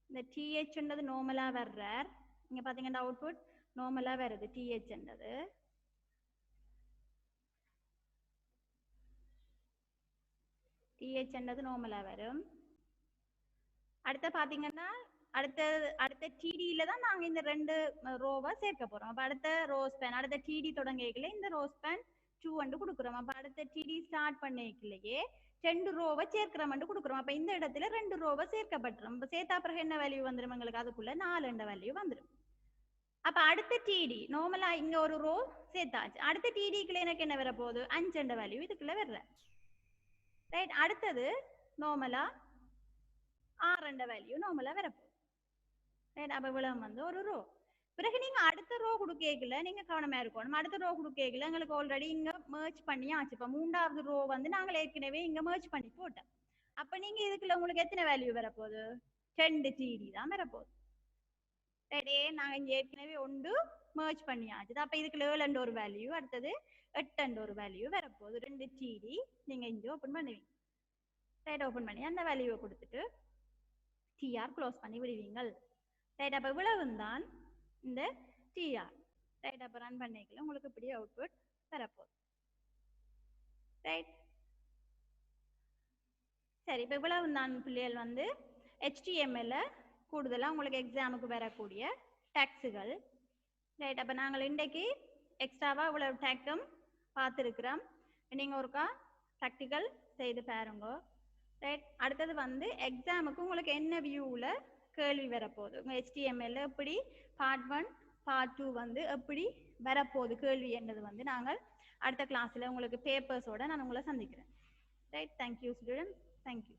இந்த டிஹெச் என்றது நார்மலா வர்றார். இங்க பாத்தீங்கன்னா அவுட்புட் நார்மலா வருது, டிஹெச் என்றது நார்மலா வரும். அடுத்து பாத்தீங்கன்னா அடுத்த டிடியில தான் நாங்க இந்த 2 ரோவை சேர்க்க போறோம். அப்ப அடுத்த ரோ ஸ்பேன் அடுத்த டிடி தொடங்கிக்கல இந்த ரோ ஸ்பேன் 2 வந்து கொடுக்குறோம். அப்ப அடுத்த டிடி ஸ்டார்ட் பண்ணிக்கலையே 2 ரோவை சேர்க்கிறோம் கொடுக்குறோம். அப்ப இந்த இடத்துல 2 ரோவை சேர்க்கப்பட்டுரும். இப்ப சேர்த்தா பிறகு என்ன வேல்யூ வந்துடும் எங்களுக்கு அதுக்குள்ள 4 வேல்யூ வந்துடும். அப்ப அடுத்த டிடி நார்மலா இங்க ஒரு ரோ சேர்த்தாச்சு. அடுத்த டிடிக்குள்ள எனக்கு என்ன வர போகுது 5 வேல்யூ இதுக்குள்ள வர்ற ரைட். அடுத்தது நார்மலா 6 வேல்யூ நார்மலா வரப்போகுது ரைட். அப்ப விளம் வந்து ஒரு ரோ. பிறகு நீங்க அடுத்த ரோ கொடுக்கல நீங்க கவனமா இருக்கணும். அடுத்த ரோ கொடுக்கல எங்களுக்கு ஆல்ரெடி இங்க மெர்ஜ் பண்ணி ஆச்சு. இப்ப 3வது ரோ வந்து நாங்கள் ஏற்கனவே இங்க மெர்ஜ் பண்ணி போட்டோம். அப்ப நீங்க இதுக்குள்ள உங்களுக்கு எத்தனை வேல்யூ வரப்போகுது 2 டிடி தான் வரப்போகுது ரைட். நாங்க இங்க ஏற்கனவே 1 மெர்ஜ் பண்ணியாச்சு. அப்ப இதுக்குள்ள 7 ஒரு வேல்யூ அடுத்தது 8 ஒரு வேல்யூ வரப்போகுது. 2 டிடி நீங்க இங்க ஓபன் பண்ணுவீங்க ரைட். ஓபன் பண்ணி அந்த வேல்யூவை கொடுத்துட்டு டிஆர் க்ளோஸ் பண்ணி விடுவீங்க ரைட். அப்ப இவ்வளவு தான் இந்த டிஆர் ரைட். அப்ப ரன் பண்ணிக்கல உங்களுக்கு இப்படி அவுட்புட் வரப்போகுது ரைட். சரி இப்ப இவ்வளவு தான் பிள்ளைகள் வந்து HTML கூடுதலா உங்களுக்கு எக்ஸாமுக்கு வரக்கூடிய டேக்ஸுகள் ரைட். அப்ப நாங்கள் இன்றைக்கு எக்ஸ்ட்ராவா இவ்வளவு டேக்கும் பார்த்துருக்கிறோம். நீங்க ஒருக்கா ப்ராக்டிக்கல் செய்து பாருங்க ரைட். அடுத்தது வந்து எக்ஸாமுக்கு உங்களுக்கு என்ன வியூவில் கேள்வி வரப்போகுது உங்கள் HTML எப்படி பார்ட் 1 பார்ட் 2 வந்து எப்படி வரப்போகுது கேள்வி என்றது வந்து நாங்கள் அடுத்த கிளாஸில் உங்களுக்கு பேப்பர்ஸோட நான் உங்களை சந்திக்கிறேன் ரைட். Thank you students. தேங்க்யூ.